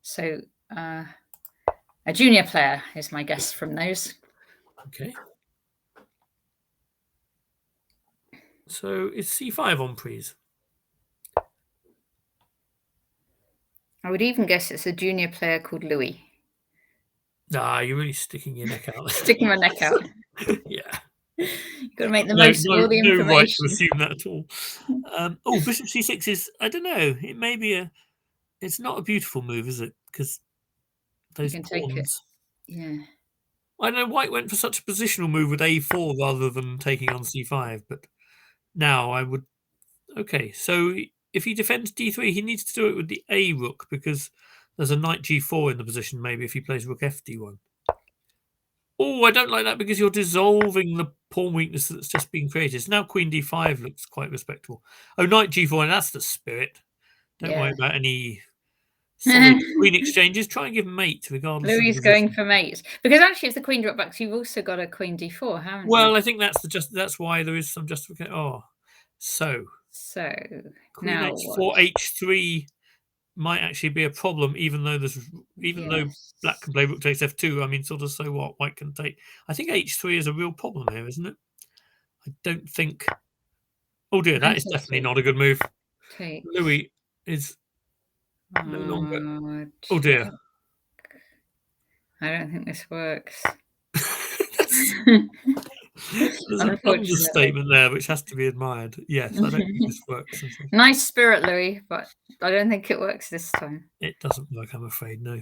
So a junior player is my guess from those. Okay. So is c5 on, please? I would even guess it's a junior player called Louis. You're really sticking your neck out. Sticking my neck out. Yeah. Got to make the most of all the no right to information. assume that at all. Bishop c6 is, I don't know, it may be it's not a beautiful move, is it? Because those You can take it. pawns. Yeah. I know white went for such a positional move with a4 rather than taking on c5, but now I would. Okay, so if he defends d3, he needs to do it with the a rook because there's a knight g4 in the position. Maybe if he plays rook fd1. Oh, I don't like that because you're dissolving the pawn weakness that's just been created. So now queen d5 looks quite respectable. Oh, knight g4, and that's the spirit. Don't worry about any solid queen exchanges. Try and give mate regardless Louis of is the going position. for mate. Because actually, if the queen drop backs, you've also got a queen d4, haven't you? Well, I think that's why there is some justification. So queen now h4, h3 might actually be a problem, even though black can play rook takes f2. I mean, sort of, so what? White can take. I think h3 is a real problem here, isn't it? I don't think. Oh dear, that is definitely not a good move. Take. Louis is no longer. Oh dear. I don't think this works. There's an understatement there which has to be admired. Yes, I don't think this works. Nice spirit, Louis, but I don't think it works this time. It doesn't work, I'm afraid, no.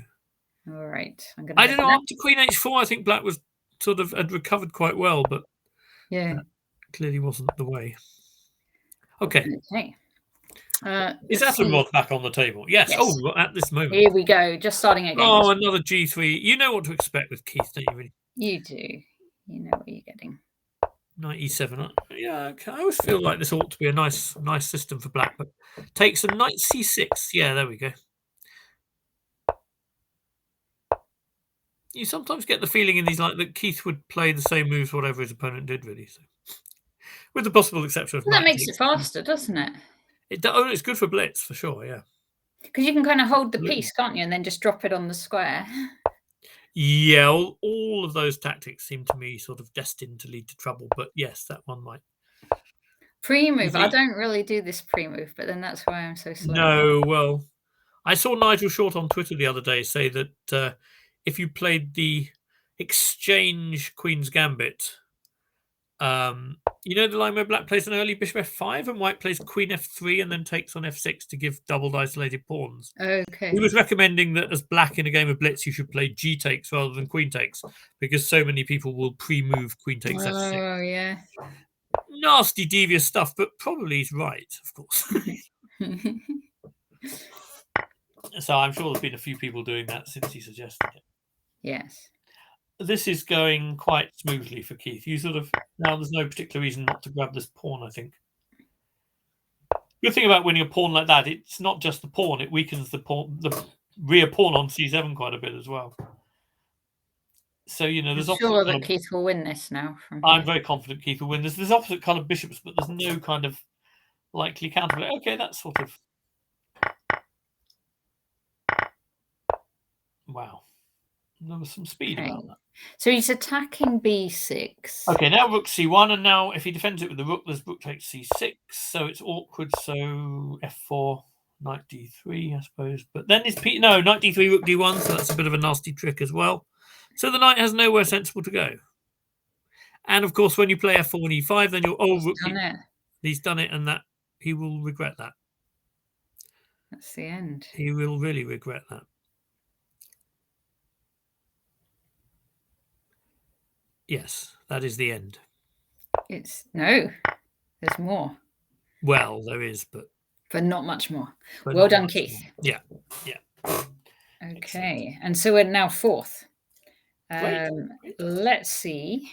All right. I don't know, up to queen h4, I think black was sort of had recovered quite well, but that clearly wasn't the way. Okay. Is Atomrod back on the table? Yes. Oh, at this moment. Here we go. Just starting again. Oh, another g3. You know what to expect with Keith, don't you? Really? You do. You know what you're getting. Knight e7. Yeah, okay. I always feel like this ought to be a nice system for black, but takes a knight c6. Yeah, there we go. You sometimes get the feeling in these that Keith would play the same moves whatever his opponent did, really. So, with the possible exception of that makes it faster, doesn't it? It's good for blitz for sure. Yeah, because you can kind of hold the piece, can't you, and then just drop it on the square. Yeah, all of those tactics seem to me sort of destined to lead to trouble. But yes, that one might. Pre-move. I don't really do this pre-move, but then that's why I'm so slow. No, well, I saw Nigel Short on Twitter the other day say that if you played the exchange Queen's Gambit, you know the line where black plays an early bishop f5 and white plays queen f3 and then takes on f6 to give doubled isolated pawns. Okay. He was recommending that as black in a game of blitz, you should play g takes rather than queen takes because so many people will pre-move queen takes f6. Oh, yeah. Nasty, devious stuff, but probably he's right, of course. So I'm sure there's been a few people doing that since he suggested it. Yes. This is going quite smoothly for Keith. You now there's no particular reason not to grab this pawn, I think. Good thing about winning a pawn like that, it's not just the pawn, it weakens the rear pawn on c7 quite a bit as well. So, there's opposite. Sure that Keith will win this now. I'm very confident Keith will win this. There's opposite colored bishops, but there's no kind of likely counter. Okay, that's sort of. Wow. There was some speed about that. So he's attacking b6. Okay, now rook c1, and now if he defends it with the rook, there's rook takes c6, so it's awkward. So f4, knight d3, I suppose. But then it's knight d3, rook d1, so that's a bit of a nasty trick as well. So the knight has nowhere sensible to go. And of course, when you play f4 and e5, then he's done it, and that he will regret that. That's the end. He will really regret that. Yes, that is the end. No, there's more. Well, there is, but not much more. Well done, Keith. Yeah. Okay, excellent. And so we're now fourth. Let's see.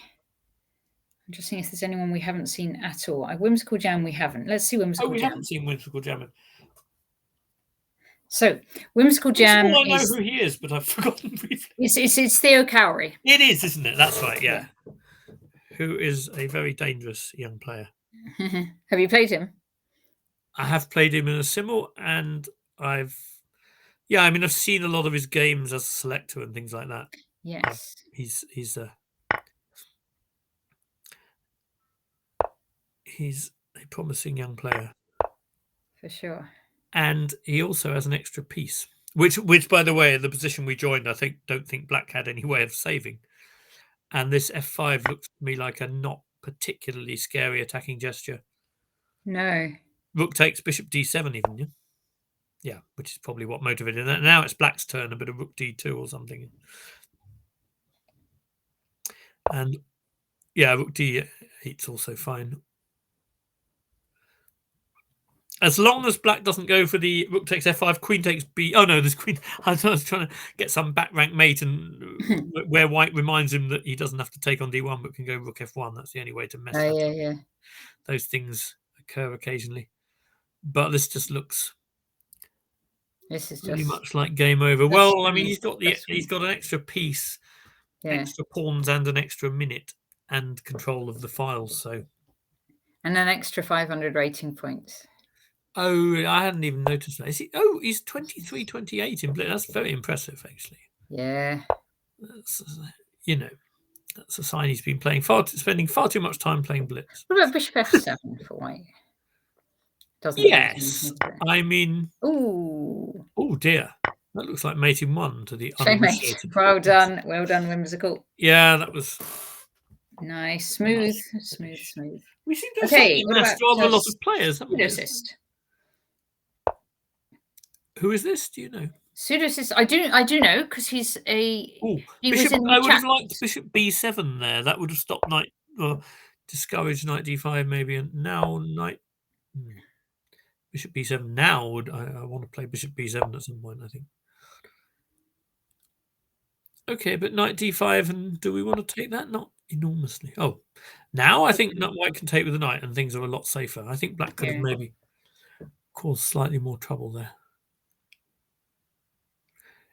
I'm just seeing if there's anyone we haven't seen at all. Whimsical Jam, we haven't. Let's see Whimsical Jam. We haven't seen Whimsical Jam. So, Whimsical Jam. I know who he is, but I've forgotten briefly. It's Theo Cowrie. It is, isn't it? That's right, yeah. Who is a very dangerous young player. Have you played him? I have played him in a simul, and I've seen a lot of his games as a selector and things like that. Yes. He's a promising young player. For sure. And he also has an extra piece, which, by the way, in the position we joined, I don't think black had any way of saving. And this f5 looks to me like a not particularly scary attacking gesture. No. Rook takes bishop d7 even, yeah? Yeah, which is probably what motivated that. Now it's black's turn, a bit of rook d2 or something. And yeah, rook d8's also fine. As long as black doesn't go for the rook takes f5, queen takes b. Oh no, there's queen. I was trying to get some back rank mate, and where white reminds him that he doesn't have to take on d1, but can go rook f1. That's the only way to mess that up. Yeah. Those things occur occasionally, but this just looks. This is pretty just much like game over. Well, I mean, he's got an extra piece, extra pawns, and an extra minute, and control of the files. So, and an extra 500 rating points. Oh, I hadn't even noticed that. Is he? Oh, he's 23, 28 in blitz. That's very impressive, actually. Yeah. That's, that's a sign he's been spending far too much time playing blitz. What about bishop f7 for white? Doesn't. Yes, I mean. Oh dear, that looks like mating 1 to the unappreciated. Well done, Whimsical. Yeah, that was nice, smooth. We seem to have amassed rather a lot of players, haven't we? Pseudosist. Who is this? Do you know? Pseudosist. I do know because he's a. I would have liked bishop b7 there. That would have stopped knight, or discouraged knight d5 maybe, and now knight. Bishop b7 now I want to play bishop b7 at some point, I think. Okay, but knight d5, and do we want to take that? Not enormously. Oh, now I think white can take with the knight, and things are a lot safer. I think black could have maybe caused slightly more trouble there.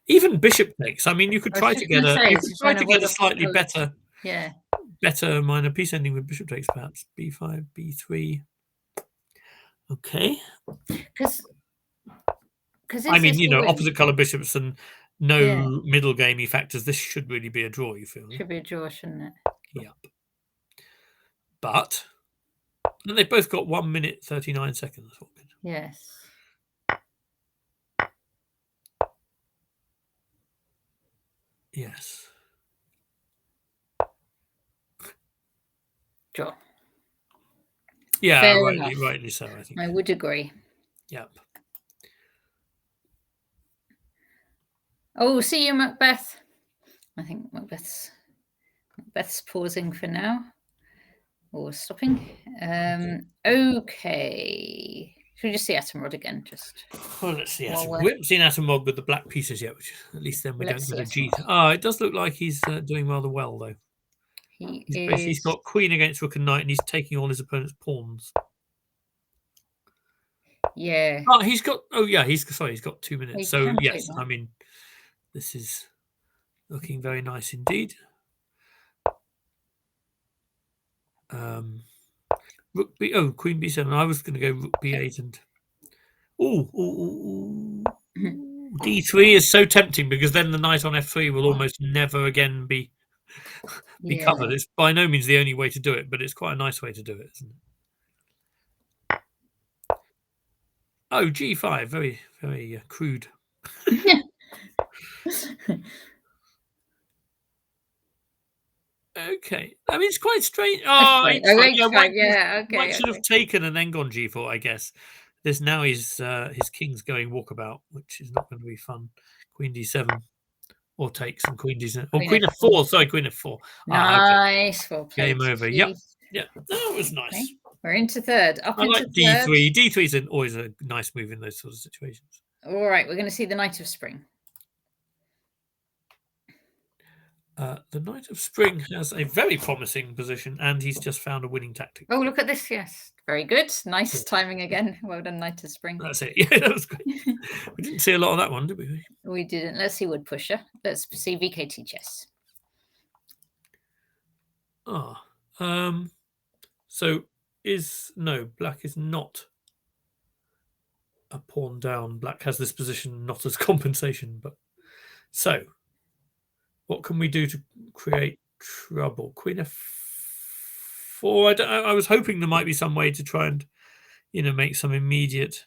Even bishop takes. I mean, you could try to get a slightly better minor piece ending with bishop takes, perhaps b5, b3. Okay. Because I mean, opposite color bishops and no middle gamey factors. This should really be a draw. You feel? Should be a draw, shouldn't it? Yep. But and they've both got 1 minute 39 seconds. Yes. Yes. Draw. Yeah, rightly so, I think. I would agree. Yep. Oh, see you, Macbeth. I think Macbeth's pausing for now. Or stopping. Okay. Should we just see Atomrod again? Well, let's see Atomrod. We haven't seen Atomrod with the black pieces yet, which at least then we don't get a G. It does look like he's doing rather well, though. He's got queen against rook and knight, and he's taking all his opponent's pawns. Yeah. Oh, he's got 2 minutes. So yes, I mean, this is looking very nice indeed. Rook queen b7. I was going to go rook b8 and d3 is so tempting because then the knight on f3 will almost never again be covered. It's by no means the only way to do it, but it's quite a nice way to do it, isn't it? Oh, g5, very, very crude. Okay, I mean it's quite strange. White should have taken and then gone g4, I guess. There's now his king's going walkabout, which is not going to be fun. Queen d7, or takes and queen d7, or queen f4. Sorry, queen f4. Nice. Well played. Game over. Yep. That was nice. Okay. We're into third. I like d3. D3 is always a nice move in those sorts of situations. All right, we're going to see the Knight of Spring. The Knight of Spring has a very promising position, and he's just found a winning tactic. Oh, look at this. Yes. Very good. Nice timing again. Well done, Knight of Spring. That's it. Yeah, that was great. We didn't see a lot of that one, did we? We didn't. Let's see Wood Pusher. Let's see VKT Chess. So black is not a pawn down. Black has this position not as compensation, but so what can we do to create trouble? Queen f4. I was hoping there might be some way to try and, make some immediate.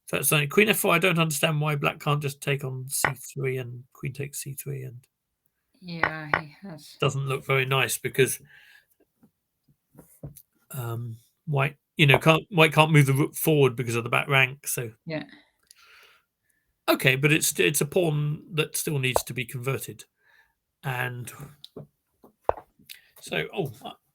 That's like Queen f4. I don't understand why black can't just take on c3 and queen takes c3 and. Yeah, he has. Doesn't look very nice because White can't move the rook forward because of the back rank. So yeah. Okay, but it's a pawn that still needs to be converted, and so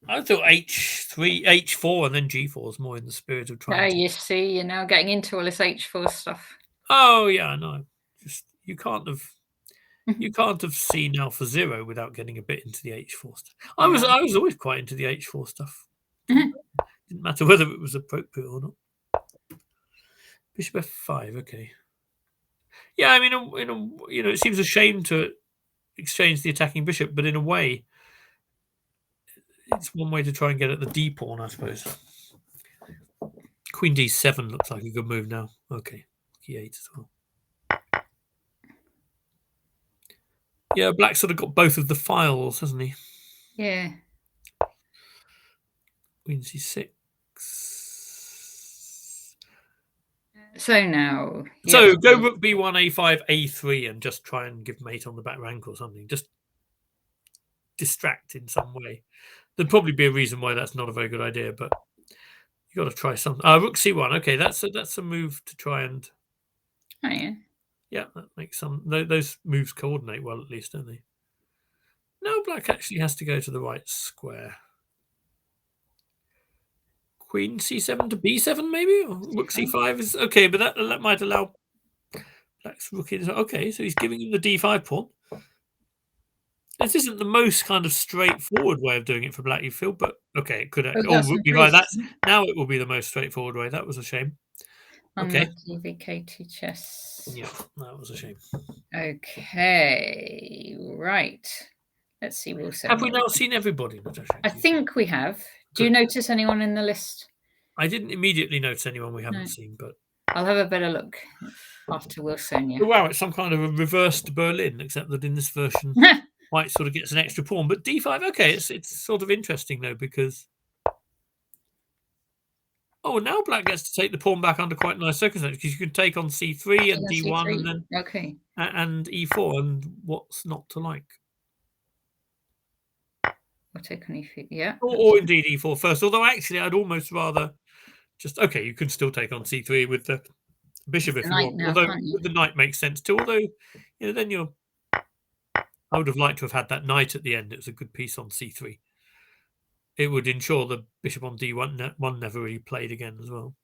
I thought H3, H4, and then G4 is more in the spirit of trying. You see, you're now getting into all this H4 stuff. Oh yeah, I know. Just you can't have seen Alpha 0 without getting a bit into the H4 stuff. I was always quite into the H4 stuff. Didn't matter whether it was appropriate or not. Bishop F5. Okay. Yeah, I mean, it seems a shame to exchange the attacking bishop, but in a way, it's one way to try and get at the D pawn, I suppose. Queen D7 looks like a good move now. Okay, E8 as well. Yeah, Black's sort of got both of the files, hasn't he? Yeah. Queen C6. So now. So go rook B1, A5, A3, and just try and give mate on the back rank or something. Just distract in some way. There'd probably be a reason why that's not a very good idea, but you got to try something. Rook C1. Okay, that's a move to try and. Oh yeah. Yeah, that makes some. Those moves coordinate well, at least, don't they? No, Black actually has to go to the right square. Queen C7 to B7, maybe, or rook C5 is okay, but that might allow Black's rook in. Okay, so he's giving him the D5 pawn. This isn't the most kind of straightforward way of doing it for Black, you feel, but okay, it could. Rook B5. Now it will be the most straightforward way. That was a shame. Okay. VK2 chess. Yeah, that was a shame. Okay, right. Let's see, Wilson. Have we now seen everybody, Natasha? I think we have. Do you notice anyone in the list? I didn't immediately notice anyone we haven't seen, but I'll have a better look after Wilsonia. Oh, wow, it's some kind of a reversed Berlin, except that in this version, White sort of gets an extra pawn. But D5, okay, it's sort of interesting though, because now Black gets to take the pawn back under quite nice circumstances, because you can take on C3 and D1 C3. And then and E4, and what's not to like? I'll take on E4, yeah. Or indeed E4 first. Although actually, I'd almost rather just you can still take on C3 with the bishop if you want. Although with the knight makes sense too. Although then you're. I would have liked to have had that knight at the end. It was a good piece on C3. It would ensure the bishop on D1 never really played again as well.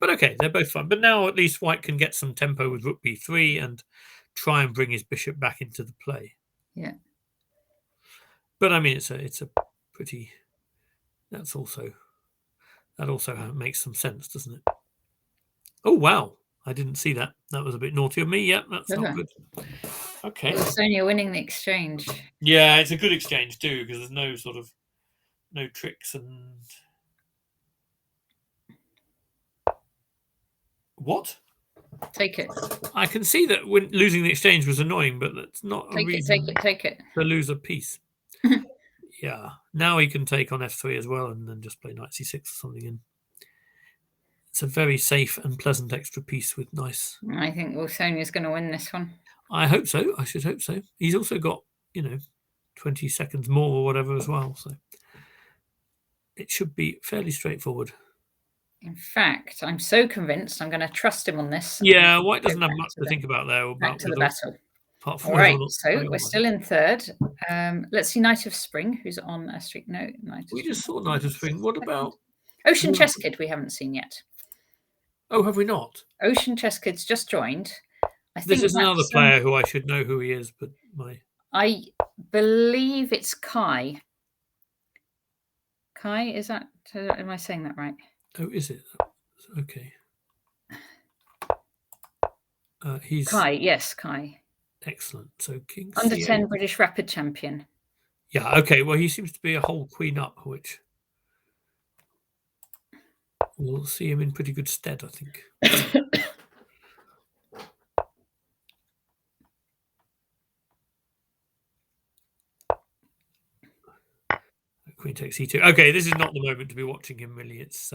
But okay, they're both fun. But now at least White can get some tempo with rook B3 and try and bring his bishop back into the play. Yeah. But I mean, it's a pretty. That also makes some sense, doesn't it? Oh wow! I didn't see that. That was a bit naughty of me. Yeah, that's not good. Okay. Sonia winning the exchange. Yeah, it's a good exchange too, because there's no tricks and. What? Take it. I can see that when losing the exchange was annoying, but that's not a reason take it. to lose a piece. Yeah. Now he can take on F3 as well and then just play knight C6 or something. And it's a very safe and pleasant extra piece with nice. I think Wilsonia's going to win this one. I hope so. I should hope so. He's also got, 20 seconds more or whatever as well. So it should be fairly straightforward. In fact, I'm so convinced I'm going to trust him on this. Yeah, White doesn't have much to think about there. Back to the battle. All right, so we're still in third. Let's see Knight of Spring, who's on a streak. No, we just saw Knight of Spring. What about Ocean Chess Kid? We haven't seen yet. Oh, have we not? Ocean Chess Kid's just joined. This is another player who I should know who he is, but I believe it's Kai. Kai, is that? Am I saying that right? Oh, is it? Okay. He's Kai. Yes, Kai. Excellent. So King under C8. 10 British Rapid champion. Yeah. Okay. Well, he seems to be a whole queen up, which we'll see him in pretty good stead, I think. Queen takes E2. Okay, this is not the moment to be watching him. Really, it's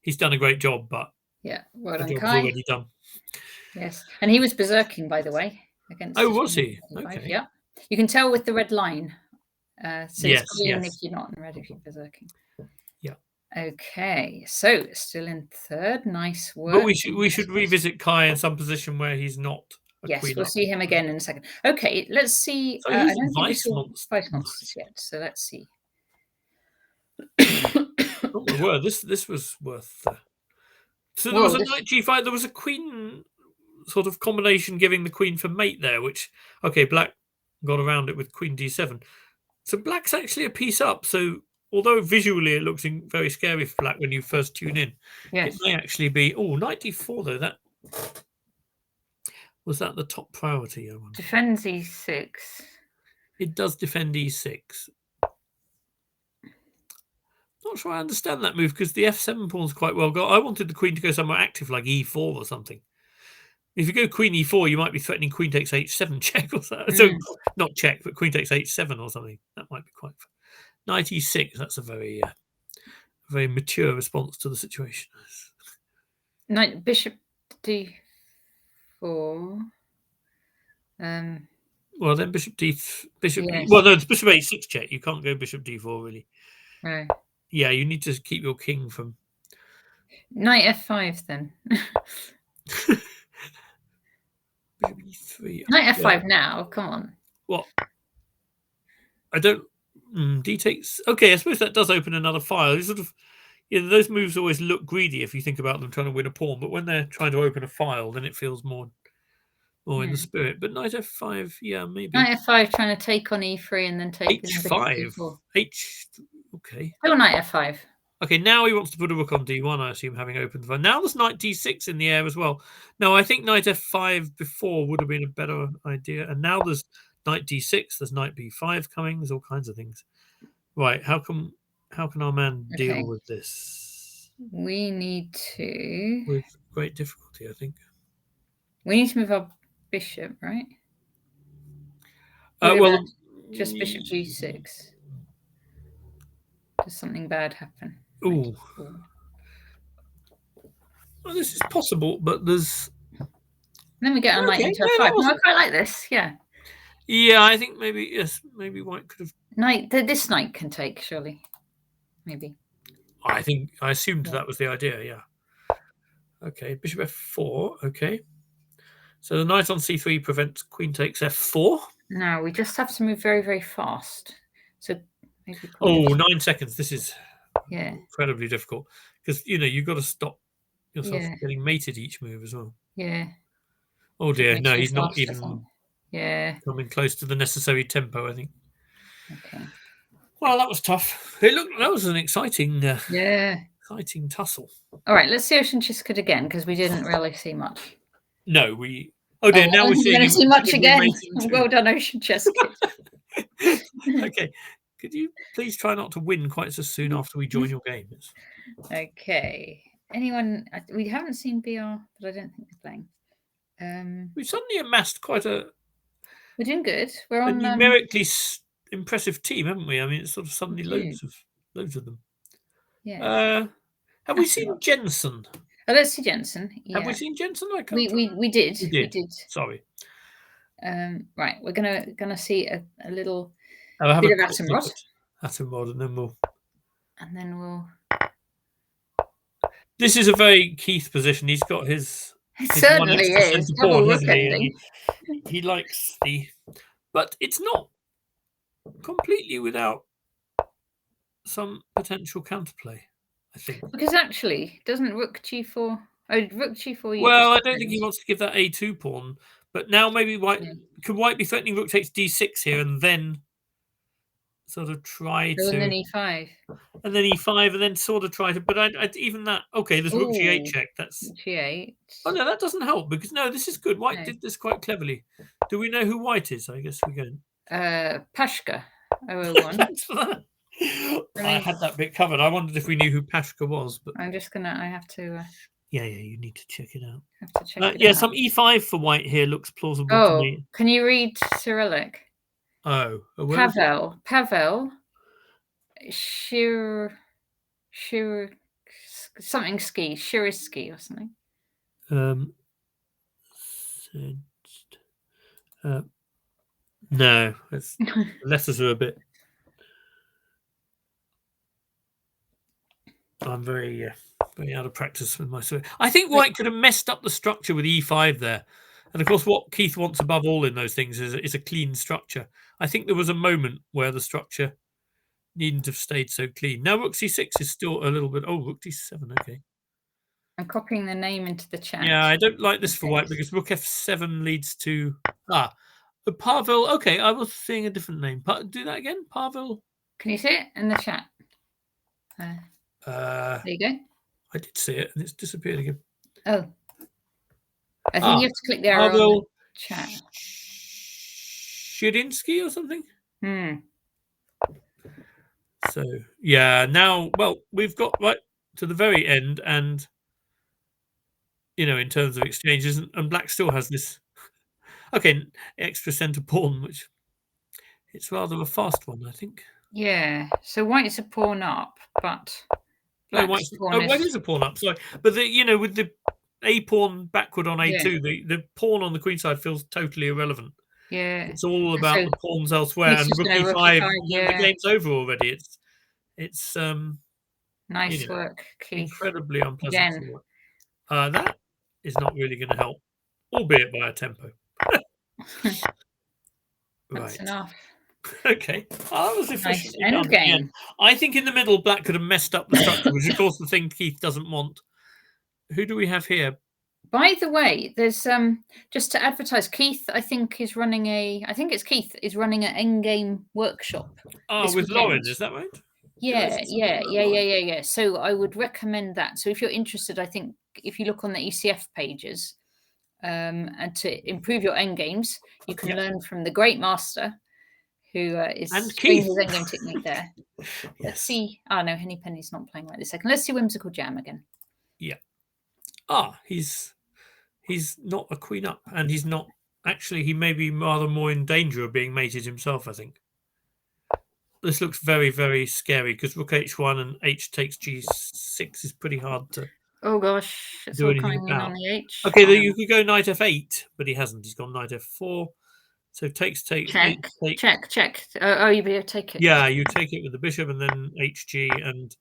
he's done a great job, but yeah, well done, the job's Kai. already done. Yes, and he was berserking, by the way, against. Oh, was he? Okay. Yeah, you can tell with the red line. So yes, it's green if you're not, and red if you're berserking. Yeah. Okay, so still in third. Nice work. But we should revisit Kai in some position where he's not a yes, queen. We'll see him again in a second. Okay, let's see. So I he's don't think we Vice saw Monster. Vice Monsters yet, so let's see. Oh my word, this was worth. So there Whoa, was a knight g5. There was a queen sort of combination giving the queen for mate there, which black got around it with queen d7. So black's actually a piece up. So although visually it looks very scary for black when you first tune in, yes. it may actually be knight d4 though. That was that the top priority. I wonder. Defends e6. It does defend e6. Not sure I understand that move because the f7 pawn's quite well got. I wanted the queen to go somewhere active like e4 or something. If you go queen e4, you might be threatening queen takes h7 check or something. So not check, but queen takes h7 or something. That might be quite fun. Knight e6. That's a very mature response to the situation. Knight bishop d4. Well, then bishop Yes. Well, no, it's bishop a6 check. You can't go bishop d4 really. Right. Yeah, you need to keep your king from. Knight f5 then. Bishop e3. Knight f5 now. Come on. What? I don't. D takes. Okay, I suppose that does open another file. It's sort of. Those moves always look greedy if you think about them trying to win a pawn, but when they're trying to open a file, then it feels more in the spirit. But knight f5, maybe. Knight f5 trying to take on e3 and then take h5. Okay. Still knight f5. Okay, now he wants to put a rook on d1, I assume, having opened the file. Now there's knight d6 in the air as well. No, I think knight f5 before would have been a better idea. And now there's knight d6, there's knight b5 coming, there's all kinds of things. Right, how can our man deal with this? We need to... With great difficulty, I think. We need to move our bishop, right? Just bishop g6. Does something bad happen? Ooh. Well, this is possible, but there's... Then we get a knight into f5. No, I quite like this, yeah. Yeah, I think maybe white could have... This knight can take, surely. Maybe. I assumed that was the idea, yeah. Okay, bishop f4, okay. So the knight on c3 prevents queen takes f4. No, we just have to move very, very fast. So maybe 9 seconds. This is incredibly difficult because you've got to stop yourself getting mated each move as well. Yeah. Oh dear, no, he's not even coming close to the necessary tempo, I think. Okay. Well, that was tough. That was an exciting exciting tussle. All right, let's see Ocean Chisket again because we didn't really see much. No, we... Oh dear, now we're seeing him. See much again. Well done, Ocean Chisket. Okay. Could you please try not to win quite so soon after we join your games? Okay. Anyone... We haven't seen BR, but I don't think they're playing. We've suddenly amassed quite a... We're doing good. We're on... a numerically impressive team, haven't we? I mean, it's sort of suddenly loads of them. Yeah. Have we seen Jensen? Oh, let's see Jensen. Yeah. Have we seen Jensen? I can't. We did. We did. Sorry. Right, we're gonna see a little bit of Atomrod. Atomrod, and then we'll. And then we'll. This is a very Keith position. He's got his. It certainly is. Board, hasn't he? He likes the, but it's not completely without some potential counterplay, I think. Because actually, doesn't rook g4? Oh, rook g4. Well, I don't think he wants to give that a2 pawn. But now maybe white could white be threatening rook takes d6 here and then sort of try to. And then e5. And then e5 and then sort of try to. But I'd even that. Okay, there's rook g8 check. That's g8. Oh no, that doesn't help because no, this is good. White did this quite cleverly. Do we know who white is? I guess we don't. Pashka 001. Thanks for that. I had that bit covered. I wondered if we knew who Pashka was, but I'm just gonna. I have to. Yeah, you need to check it out. Have to check it out. Some e5 for white here looks plausible to me. Can you read Cyrillic? Oh, Pavel, something ski, Shirisky or something. No, the letters are a bit. I'm very out of practice with my sword. I think white could have messed up the structure with e5 there. And of course, what Keith wants above all in those things is a clean structure. I think there was a moment where the structure needn't have stayed so clean. Now rook c6 is still a little bit... Oh, rook d7, okay. I'm copying the name into the chat. Yeah, I don't like this for white because rook f7 leads to... Pavel. Okay, I was seeing a different name. Do that again, Pavel. Can you see it in the chat? There you go. I did see it, and it's disappeared again. Oh. I think you have to click the arrow on the chat. Shirinsky or something? So, yeah, now, well, we've got right to the very end, and, in terms of exchanges, and black still has this, extra centre pawn, which it's rather a fast one, I think. Yeah, so white's a pawn up, but white is a pawn up, sorry. But, with the a pawn backward on a2, the pawn on the queen side feels totally irrelevant. Yeah. It's all about the pawns elsewhere, and rook e5, the game's over already. It's nice work, Keith. Incredibly unpleasant. That is not really going to help, albeit by a tempo. That's enough. Okay. That was efficiently nice done. Game. I think in the middle, black could have messed up the structure, which of course the thing Keith doesn't want. Who do we have here? By the way, there's just to advertise, Keith, I think is running an endgame workshop. With Lauren, is that right? Yeah. So I would recommend that. So if you're interested, I think if you look on the ECF pages, and to improve your endgames, you can learn from the great master who is doing his endgame technique there. Let's see. Oh no, Henny Penny's not playing right this second. Let's see Whimsical Jam again. Yeah. He's not a queen up, and he's not actually. He may be rather more in danger of being mated himself, I think. This looks very, very scary because rook h1 and h takes g6 is pretty hard to. Oh gosh, it's all coming in on the h. Okay, then you could go knight f8, but he hasn't. He's gone knight f4. So takes. Check. Oh, you better take it. Yeah, you take it with the bishop and then hg, and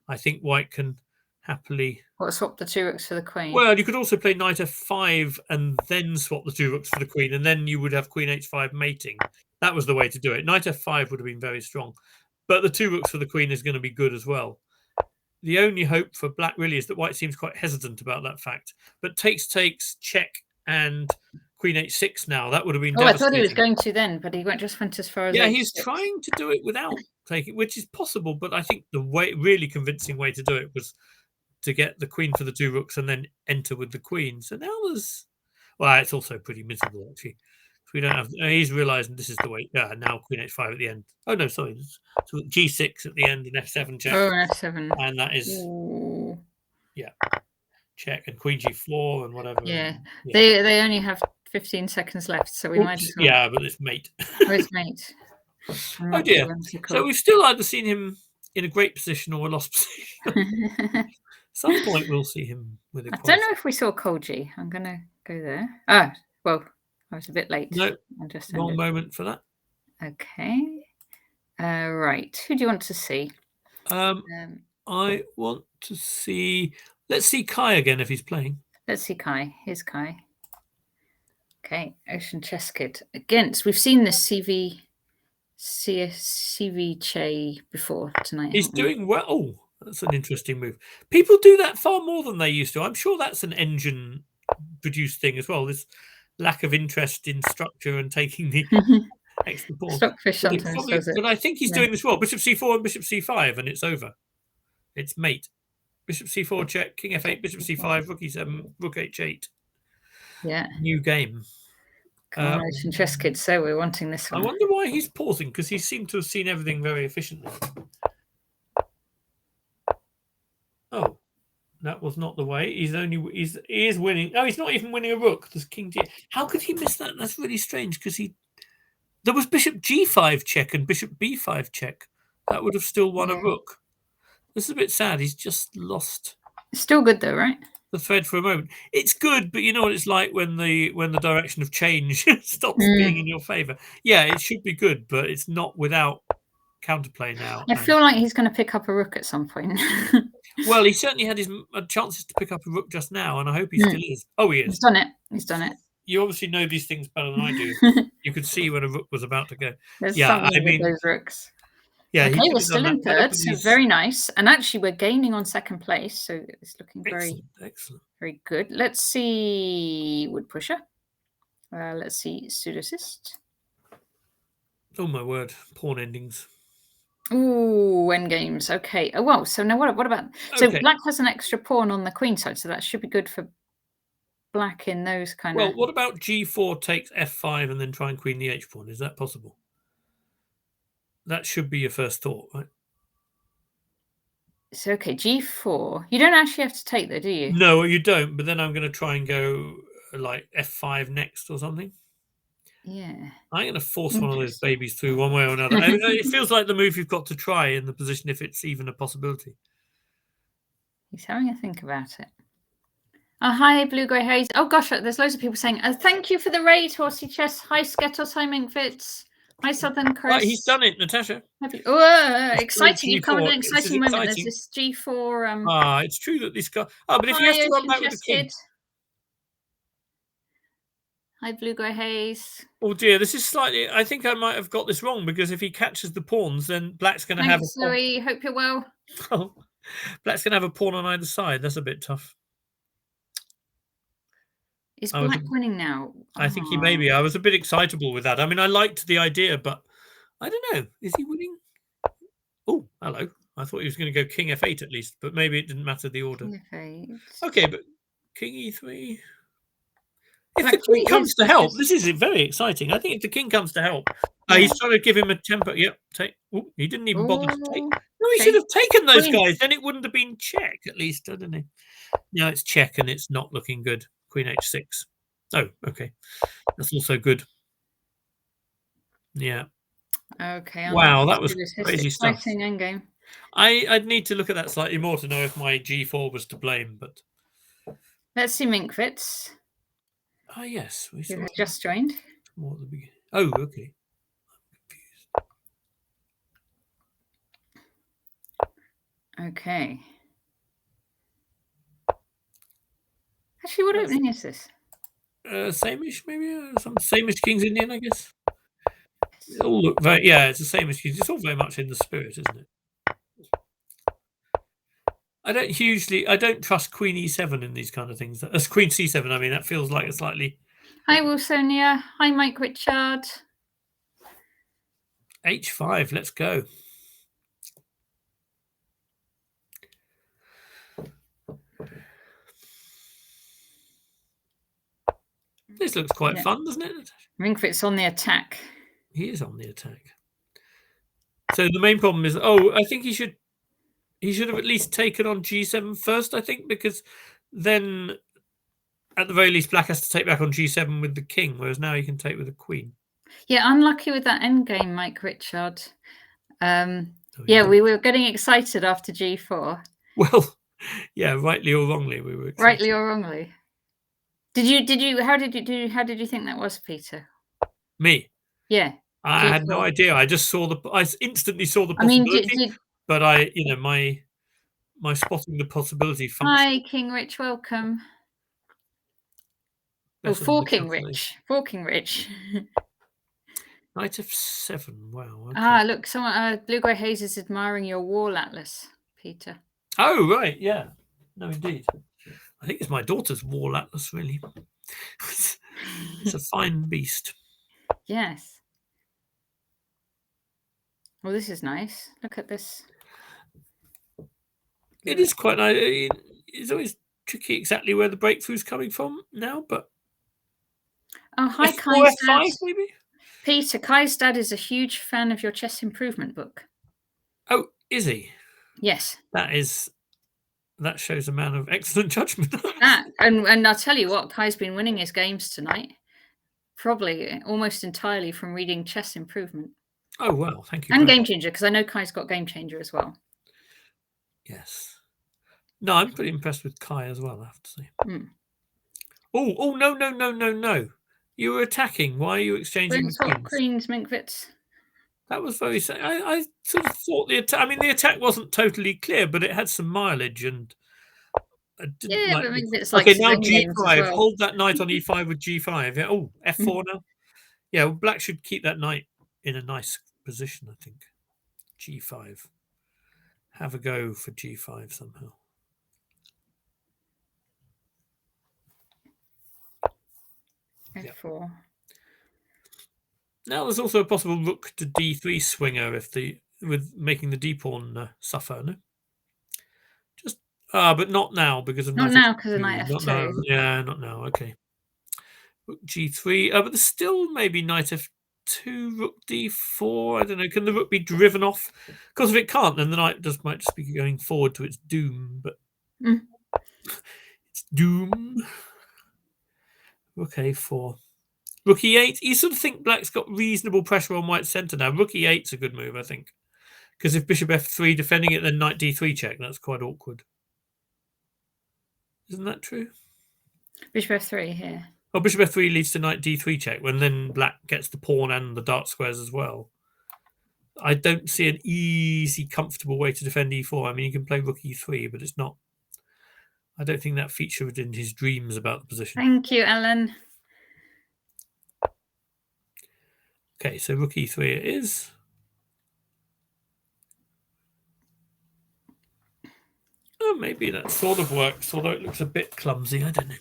I think white can happily. What, swap the 2 rooks for the queen? Well, you could also play knight f5 and then swap the 2 rooks for the queen, and then you would have queen h5 mating. That was the way to do it. Knight f5 would have been very strong, but the 2 rooks for the queen is going to be good as well. The only hope for black really is that white seems quite hesitant about that fact. But takes, check, and queen h6 now. That would have been devastating. I thought he was going to then, but he just went as far as h6. He's trying to do it without taking, which is possible, but I think the really convincing way to do it was to get the queen for the 2 rooks and then enter with the queen. So now there's... Well, it's also pretty miserable, actually. We don't have... He's realising this is the way... Yeah, now queen h5 at the end. Oh, no, sorry. So g6 at the end and f7 check. Oh, f7. And that is... Ooh. Yeah. Check and queen g4 and whatever. Yeah. They only have 15 seconds left, so we might as well... Yeah, but it's mate. It's mate. Oh, dear. So we've still either seen him in a great position or a lost position. At some point we'll see him with a... I don't know if we saw Koji. I'm going to go there. Oh, well... I was a bit late. No, wrong moment for that. Okay. Right. Who do you want to see? I want to see... Let's see Kai again if he's playing. Let's see Kai. Here's Kai. Okay. Ocean Chess Kid. Against... We've seen this CV Che before tonight. He's doing well. Oh, that's an interesting move. People do that far more than they used to. I'm sure that's an engine-produced thing as well. This... lack of interest in structure and taking the extra pawn. Stockfish sometimes does it. But I think he's doing this well. Bishop c4 and bishop c5, and it's over. It's mate. Bishop c4 check, king f8, bishop c5, rook e7, rook h8. Yeah. New game. Come on, Ocean Chess Kid. So we're wanting this one. I wonder why he's pausing, because he seemed to have seen everything very efficiently. Oh. That was not the way. He is winning. Oh, he's not even winning a rook. There's king g. How could he miss that? That's really strange because there was bishop g5 check and bishop b5 check. That would have still won a rook. This is a bit sad. He's just lost. It's still good though, right? The thread for a moment. It's good, but you know what it's like when the direction of change stops being in your favor. Yeah, it should be good, but it's not without counterplay now. I feel like he's going to pick up a rook at some point. Well, he certainly had his chances to pick up a rook just now, and I hope he still is. Oh, he is. He's done it. He's done it. You obviously know these things better than I do. You could see when a rook was about to go. There's Yeah, something I mean, with those rooks. yeah, Okay, he we're could have done still in that. third, so very nice. And actually, we're gaining on second place, so it's looking excellent. Very good. Let's see wood pusher. Let's see pseudocist. Oh my word, pawn endings. Ooh, endgames. Okay. Oh well. So now what about? So black has an extra pawn on the queen side, so that should be good for black in those kind of. Well, what about g4 takes f5 and then try and queen the h pawn? Is that possible? That should be your first thought, right? So okay, g4. You don't actually have to take though, do you? No, you don't. But then I'm going to try and go like f5 next or something. Yeah. I'm going to force one of those babies through one way or another. I mean, it feels like the move you've got to try in the position if it's even a possibility. He's having a think about it. Oh, hi, Blue Grey Haze. Oh, gosh, there's loads of people saying, thank you for the raid, Horsey Chess. Hi, Sketos. Hi, Minkfits. Hi, Southern Chris. Right, he's done it, Natasha. Oh, exciting. You've come at an exciting moment. There's this G4. It's true that this guy. Oh, but if he has to run back with the king. Hi, Blue Grey Haze. Oh dear, this is slightly. I think I might have got this wrong because if he catches the pawns, then black's going to have a pawn. Louis. Hope you're well. Black's going to have a pawn on either side. That's a bit tough. Is black winning now? I think he may be. I was a bit excitable with that. I mean, I liked the idea, but I don't know. Is he winning? Oh, hello. I thought he was going to go king f8 at least, but maybe it didn't matter the order. Okay, but king e3. If the king comes to help, this is very exciting. I think if the king comes to help, he's trying to give him a temper. Yep, take. Ooh, he didn't even bother to take. No, he should have taken those guys. Then it wouldn't have been check, at least, I don't know. Now it's check, and it's not looking good. Queen h6. Oh, okay. That's also good. Yeah. Okay. Wow, that was crazy stuff. Exciting endgame. I'd need to look at that slightly more to know if my g4 was to blame, but let's see Minkfits. Ah, yes, we saw just joined. More at the beginning. Oh, okay. I'm confused. Okay. Actually, what opening is this? Same-ish, maybe some same-ish King's Indian, I guess. It all look very, yeah, it's the same-ish King's. It's all very much in the spirit, isn't it? I don't trust Queen e7 in these kind of things. As Queen c7, I mean, that feels like a slightly. Hi, Wilsonia. Hi, Mike Richard. h5, let's go. This looks quite fun, doesn't it? Minkfit's on the attack. He is on the attack. So the main problem is, I think he should have at least taken on g7 first, I think, because then at the very least black has to take back on g7 with the king, whereas now he can take with the queen. Yeah, unlucky with that endgame, Mike Richard. We were getting excited after g4. Well, yeah, rightly or wrongly we were excited. Rightly or wrongly. How did you think that was, Peter? Me? Yeah. I had no idea. I just I instantly saw the possibility. But my spotting the possibility function. Hi, King Rich, welcome. King Rich. Knight f7. Wow. Okay. Look, someone Blue Grey Haze is admiring your wall atlas, Peter. Oh, right, yeah. No, indeed. I think it's my daughter's wall atlas, really. It's a fine beast. Yes. Well, this is nice. Look at this. It is quite nice. It's always tricky exactly where the breakthrough's coming from now, but. Oh, hi, Kai's dad. Maybe? Peter, Kai's dad is a huge fan of your chess improvement book. Oh, is he? Yes. That shows a man of excellent judgment. And I'll tell you what, Kai's been winning his games tonight. Probably almost entirely from reading Chess Improvement. Oh, well, thank you. And Game Changer, because I know Kai's got Game Changer as well. Yes. No, I'm pretty impressed with Kai as well, I have to say. Oh, no. You were attacking. Why are you exchanging the queens? Queens, Minkfits. That was very. I sort of thought the attack. I mean, the attack wasn't totally clear, but it had some mileage, and I didn't Yeah, like. but maybe it's like Okay, now Zwingings as G5. well. Hold that knight on E5 with G5. Yeah. Oh, F4 now. Yeah, well, Black should keep that knight in a nice position, I think. G5. Have a go for G5 somehow. F4. Now there's also a possible rook to D3 swinger if with making the D pawn suffer. No, just but not now because of Not knight now because of F2. knight Not F2. now. Yeah, not now. Okay. Rook G3. But there's still maybe knight F2, rook D4. I don't know. Can the rook be driven off? Because if it can't, then the knight might just be going forward to its doom. But it's doom. Rook A4. Rook E8. You sort of think Black's got reasonable pressure on white's centre now. Rook E8's a good move, I think. Because if bishop F3 defending it, then knight D3 check. That's quite awkward. Isn't that true? Bishop F3 here. Oh, bishop F3 leads to knight D3 check, when then Black gets the pawn and the dark squares as well. I don't see an easy, comfortable way to defend E4. I mean, you can play rook E3, but it's not. I don't think that featured in his dreams about the position. Thank you, Ellen. Okay, so rook E3 it is. Oh, maybe that sort of works, although it looks a bit clumsy. I don't know.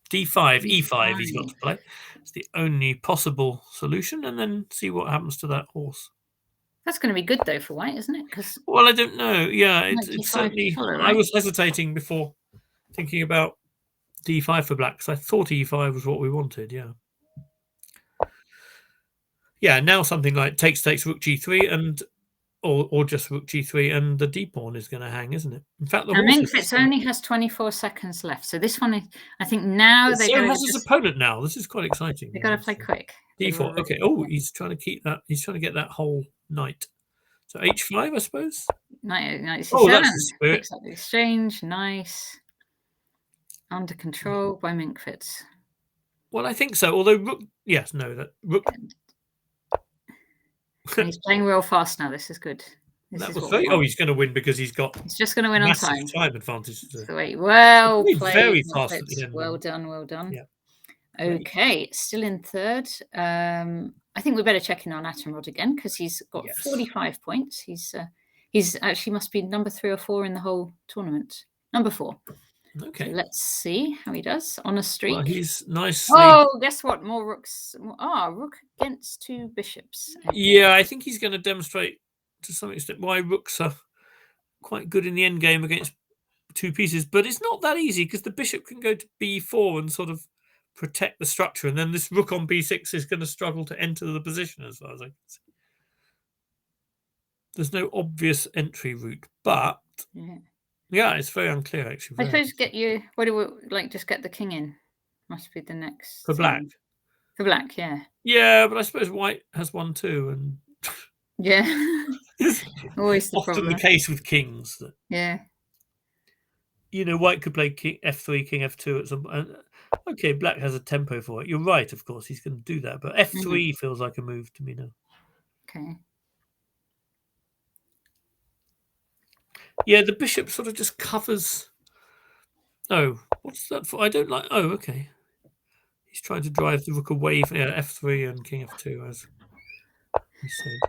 D5, E5 he's got to play. It's the only possible solution, and then see what happens to that horse. That's going to be good, though, for white, isn't it? Because well, I don't know. Yeah, it's certainly... follow, right? I was hesitating before thinking about D5 for Black, because I thought E5 was what we wanted, yeah. Yeah, now something like takes rook G3, and or just rook G3, and the D pawn is going to hang, isn't it? In fact, the horse Minkfitz only has 24 seconds left, so this one, I think now they're going to... has his opponent now. This is quite exciting. They've got to play quick. D4. Okay. Oh, he's trying to keep that. He's trying to get that whole knight. So H5, I suppose. Knight C7. Oh, that's the spirit. Picks up the exchange. Nice. Under control by Minkfitz. Well, I think so. Although rook, yes, no, that rook. And he's playing real fast now. This is good. That was very. Oh, he's going to win because he's got. He's just going to win on time. Time advantage. Well played. Very fast at the end. Well done. Well done. Yeah. Okay, still in third. I think we better check in on Atomrod again because he's got 45 points. He's actually must be number 3 or 4 in the whole tournament. Number 4. Okay. So let's see how he does on a streak. Well, he's nicely. Oh, guess what? More rooks. Rook against 2 bishops. Okay. Yeah, I think he's going to demonstrate to some extent why rooks are quite good in the end game against 2 pieces, but it's not that easy because the bishop can go to B4 and sort of protect the structure, and then this rook on B6 is going to struggle to enter the position as far as I can see. There's no obvious entry route, but yeah, it's very unclear actually. I suppose what do we like? Just get the king in. Must be the next for Black. For Black, yeah. Yeah, but I suppose White has one too, and yeah, always the often problem. the case with kings. Yeah. You know, White could play king F3, king F2 at some point. Okay, Black has a tempo for it. You're right, of course, he's going to do that. But F3 feels like a move to me now. Okay. Yeah, the bishop sort of just covers. Oh, what's that for? I don't like. Oh, okay. He's trying to drive the rook away from F3 and king F2, as he said.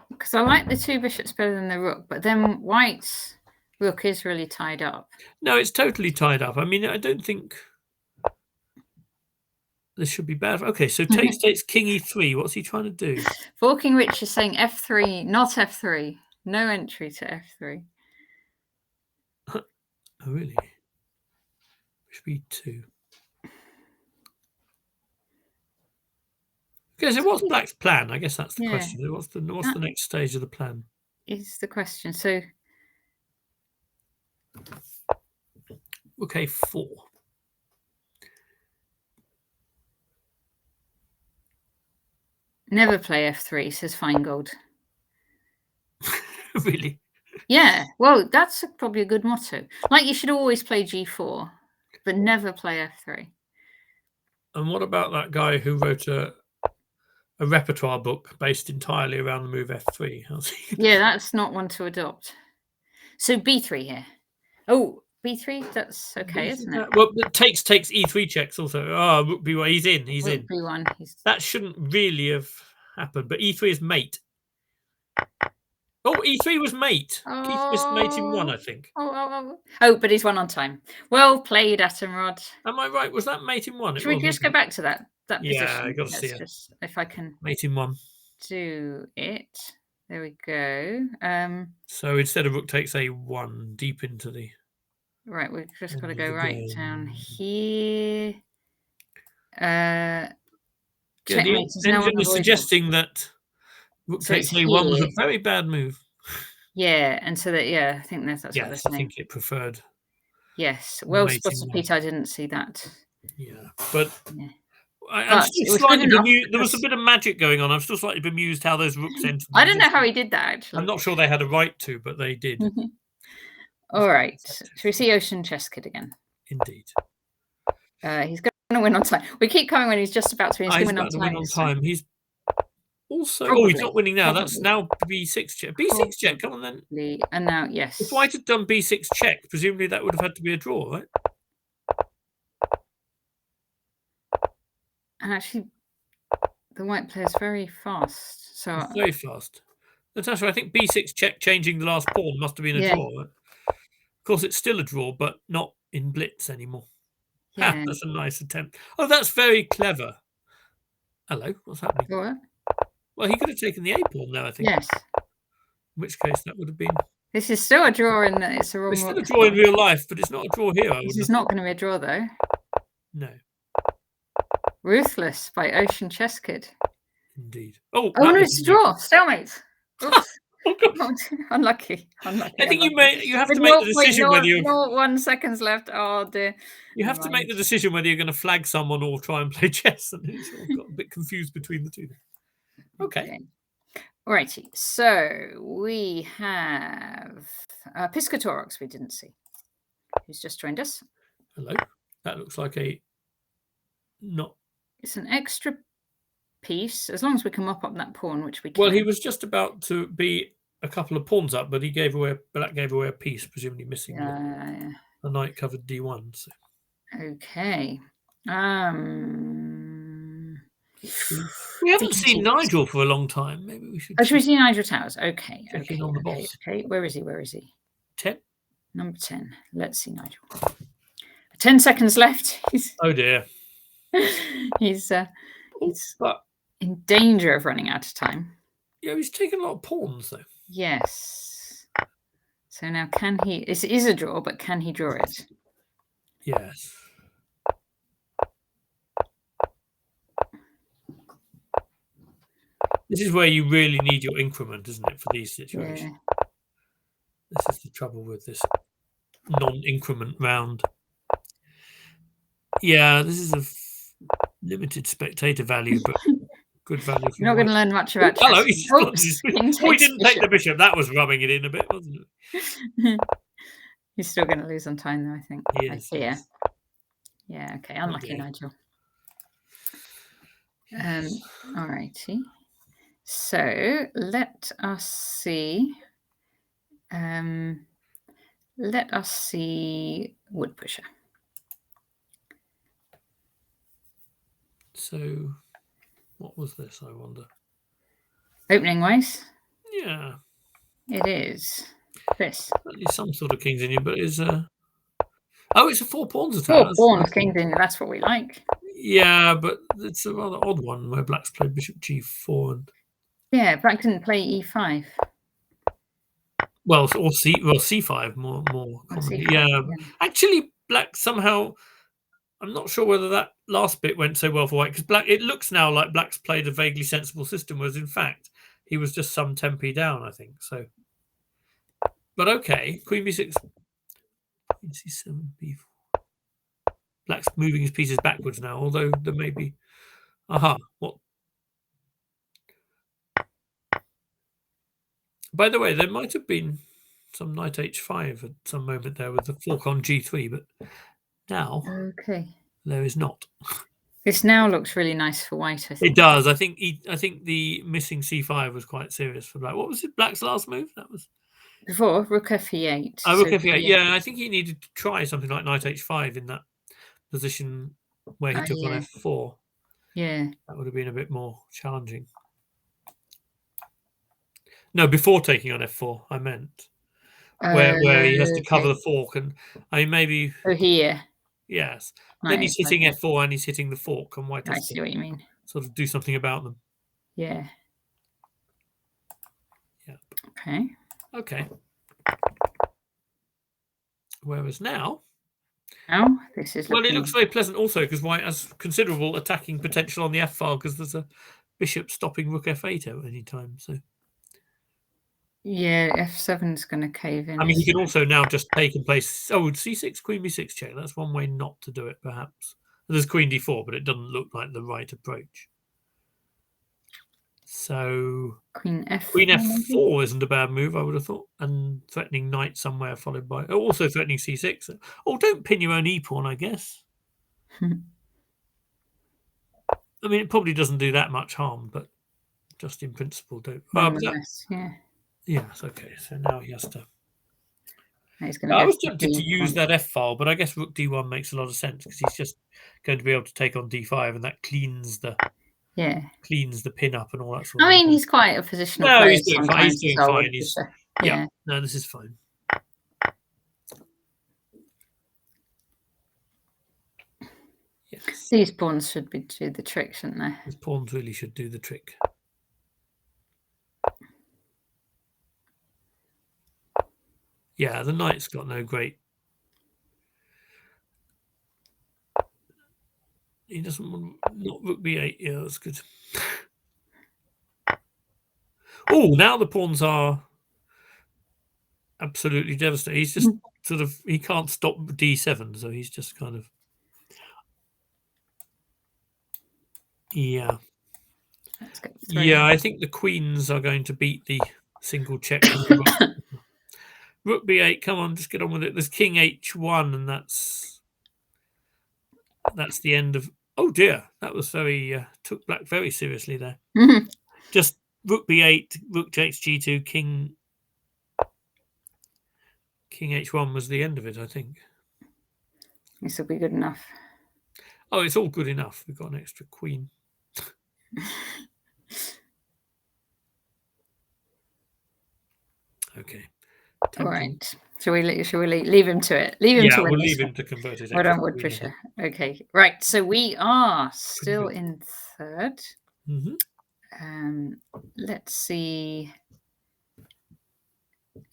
Because I like the 2 bishops better than the rook, but then White's rook is really tied up. No, it's totally tied up. I mean, I don't think this should be bad. Okay, so takes king E3. What's he trying to do? Forking Rich is saying F3, not F3. No entry to F3. Oh, really? Bishop E2. Okay, so what's Black's plan? I guess that's the question. What's the next stage of the plan? Is the question. So okay, 4. Never play F3, says Feingold. Really? Yeah, well, that's probably a good motto. Like, you should always play G4, but never play F3. And what about that guy who wrote a a repertoire book based entirely around the move f3. Yeah, that's not one to adopt. So b3 here. Oh, b3. That's okay, isn't it? Well, takes e3 checks also. Oh, rook b1. He's in. He's rook in. b1. That shouldn't really have happened. But e3 is mate. Oh, e3 was mate. Keith missed mate in 1, I think. Oh, but he's 1 on time. Well played, Atomrod. Am I right? Was that mate in 1? Should we just go back to that position? Yeah, I got to see it. Just, if I can mate in 1. Do it. There we go. So instead of rook takes a1 deep into the... Right, we've just got to go right down here. Checkmate is now engine is suggesting that rook takes a1 was a very bad move. Yeah, and so that, I think that's what they're saying. I think it preferred. Yes, well spotted, Pete. I didn't see that. Yeah, but I'm still slightly bemused. There was a bit of magic going on. I'm still slightly bemused how those rooks entered. I don't know how he did that, actually. I'm not sure they had a right to, but they did. All right. Should we see Ocean Chess Kid again? Indeed. He's going to win on time. We keep coming when he's just about to win. He's going to win on time. He's also... Probably. Oh, he's not winning now. That's now b6 check. b6 check. Come on, then. And now, yes. If White had done b6 check, presumably that would have had to be a draw, right? And actually, the white player's very fast. So very fast. Natasha, I think b6 check changing the last pawn must have been a draw. Right? Of course, it's still a draw, but not in blitz anymore. Yeah. That's a nice attempt. Oh, that's very clever. Hello, what's happening? What? Well, he could have taken the a pawn there, I think. Yes. In which case, that would have been... This is still a draw in that it's a wrong... It's still a draw in real life, but it's not a draw here. This is not going to be a draw, though. No. Ruthless by Ocean Chess Kid. Indeed. Oh no, it's a draw. Stalemate. Unlucky. I think you have to make the decision whether you... 1 seconds left. Oh, dear. You have to make the decision whether you're going to flag someone or try and play chess. And it's got a bit confused between the two. Okay. Alrighty. So we have Piscatorox we didn't see. Who's just joined us. Hello. That looks like a... Not... It's an extra piece, as long as we can mop up that pawn, which we can. Well, he was just about to be a couple of pawns up, but he gave away. Black gave away a piece, presumably missing the knight covered d1. So. Okay. We haven't seen Nigel for a long time. Maybe we should. Oh, should we see Nigel Towers? Okay. Okay. On the boss. Okay. Where is he? 10. Number 10. Let's see Nigel. 10 seconds left. Oh dear. He's in danger of running out of time. Yeah, he's taken a lot of pawns, though. Yes. So now can he... It is a draw, but can he draw it? Yes. This is where you really need your increment, isn't it, for these situations? Yeah. This is the trouble with this non-increment round. Yeah, this is a limited spectator value, but good value. You're not going to learn much about chess. Hello, we didn't take the bishop. That was rubbing it in a bit, wasn't it? He's still going to lose on time, though, I think. Yes. Yeah, okay. Unlucky, Nigel. All righty. So let us see. Wood Pusher. So, what was this, I wonder? Opening ways? Yeah. It is. This. There's some sort of kings in you, but it's a... Oh, it's a 4 pawns attack. 4 pawns, kings in you, that's what we like. Yeah, but it's a rather odd one where black's played bishop g4 and... Yeah, black didn't play e5. Well, or c5 more commonly. C5, yeah. Actually, black somehow... I'm not sure whether that last bit went so well for white, because it looks now like black's played a vaguely sensible system, whereas in fact he was just some tempi down, I think. So, but okay, queen b6, queen c7, b4. Black's moving his pieces backwards now, although there may be. Aha! What? By the way, there might have been some knight h5 at some moment there with the fork on g3, but. Now, okay, there is not. This now looks really nice for white, I think. It does. I think the missing c5 was quite serious for black. What was it? Black's last move? That was before rook f8. Oh, rook f8. Yeah, I think he needed to try something like knight h5 in that position where he took on f4. Yeah. That would have been a bit more challenging. No, before taking on f4, I meant. Where he has to cover the fork, and I mean maybe. Oh, here. Yes. Then he's hitting f4 and he's hitting the fork, and white has I see what you mean. Sort of do something about them. Yeah. Yeah. Okay. Okay. Whereas now. This is well, it looks very pleasant also because white has considerable attacking potential on the f file because there's a bishop stopping rook f8 at any time. So. Yeah, f7 is going to cave in. I mean, he can also now just take and place. Oh, c6, queen b6 check. That's one way not to do it, perhaps. There's queen d4, but it doesn't look like the right approach. So queen f4 isn't a bad move, I would have thought, and threatening knight somewhere followed by also threatening c6. Oh, don't pin your own e pawn, I guess. I mean, it probably doesn't do that much harm, but just in principle, don't. Yes, okay. So now he has to. I was tempted to use that f file, but I guess rook d1 makes a lot of sense because he's just going to be able to take on d5, and that cleans the pin up and all that sort of. I mean, he's quite a positional player. He's doing fine. He's doing fine. Yeah. No, this is fine. Yes. These pawns should do the trick, shouldn't they? These pawns really should do the trick. Yeah, the knight's got no great. He doesn't want not rook b8. Yeah, that's good. Oh, now the pawns are absolutely devastated. He's just sort of he can't stop d7, so he's just kind of. Yeah. Yeah, I think the queens are going to beat the single check. Rook b8, come on, just get on with it. There's king h1, and that's the end of. Oh dear, that was very took black very seriously there. Just rook b8, rook takes g2, king h1 was the end of it, I think. This will be good enough. Oh, it's all good enough. We've got an extra queen. Okay. All right. Shall we leave him to it? Leave him to we'll leave him to convert it. Well done, Woodfisher. Okay. Right. So we are still in third. Let's see.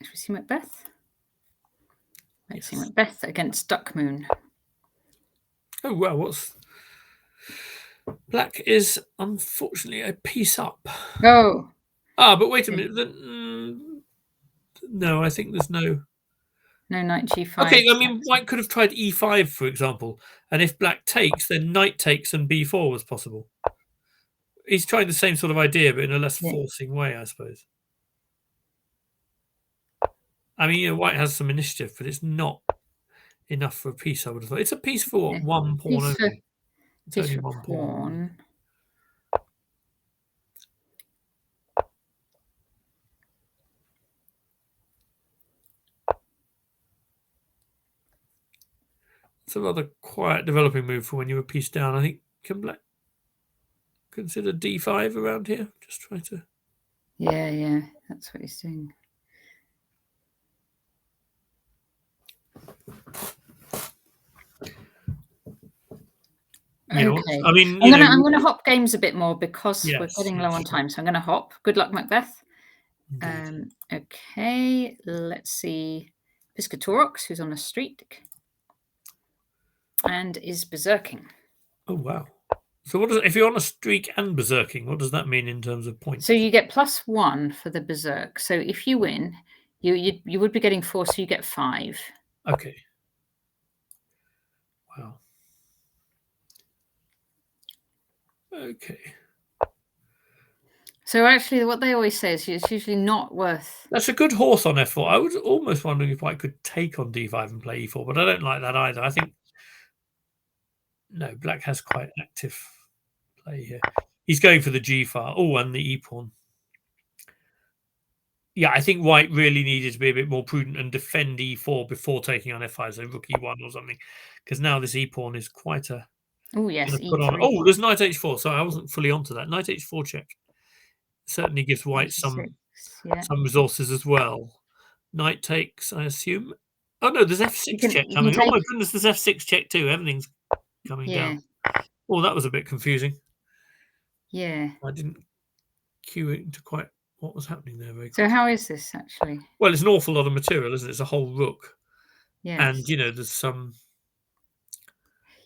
Should we see Macbeth? Let's see Macbeth against Duckmoon. Oh, well, Black is unfortunately a piece up. Oh. But wait a minute. No, I think there's no knight g5. Okay, I mean, white could have tried e5, for example, and if black takes, then knight takes and b4 was possible. He's trying the same sort of idea, but in a less forcing way, I suppose. I mean, white has some initiative, but it's not enough for a piece, I would have thought. It's a piece for what, one pawn only. It's only one pawn. It's a rather quiet developing move for when you're a piece down. I think, can black consider d5 around here? Just try to. Yeah, that's what he's doing. Okay. I mean, I'm gonna hop games a bit more because we're getting low on time. So I'm gonna hop. Good luck, Macbeth. Okay, let's see. Piscatorox, who's on a streak and is berserking. Oh wow! So what does if you're on a streak and berserking? What does that mean in terms of points? So you get +1 for the berserk. So if you win, you would be getting 4, so you get 5. Okay. Wow. Okay. So actually, what they always say is it's usually not worth. That's a good horse on f4. I was almost wondering if white could take on d5 and play e4, but I don't like that either. I think No, black has quite active play here. He's going for the G file. Oh, and the E pawn. Yeah, I think white really needed to be a bit more prudent and defend E4 before taking on F5, so rook E1 or something, because now this E pawn is quite a. Oh yes, E3. Oh, there's knight H4. So I wasn't fully onto that. Knight H4 check certainly gives white some resources as well. Knight takes, I assume. Oh no, there's F6 check coming. Oh my goodness, there's F6 check too. Everything's coming down. Oh, that was a bit confusing. Yeah. I didn't cue it into quite what was happening there very quickly. So how is this actually? Well, it's an awful lot of material, isn't it? It's a whole rook. Yes. And there's some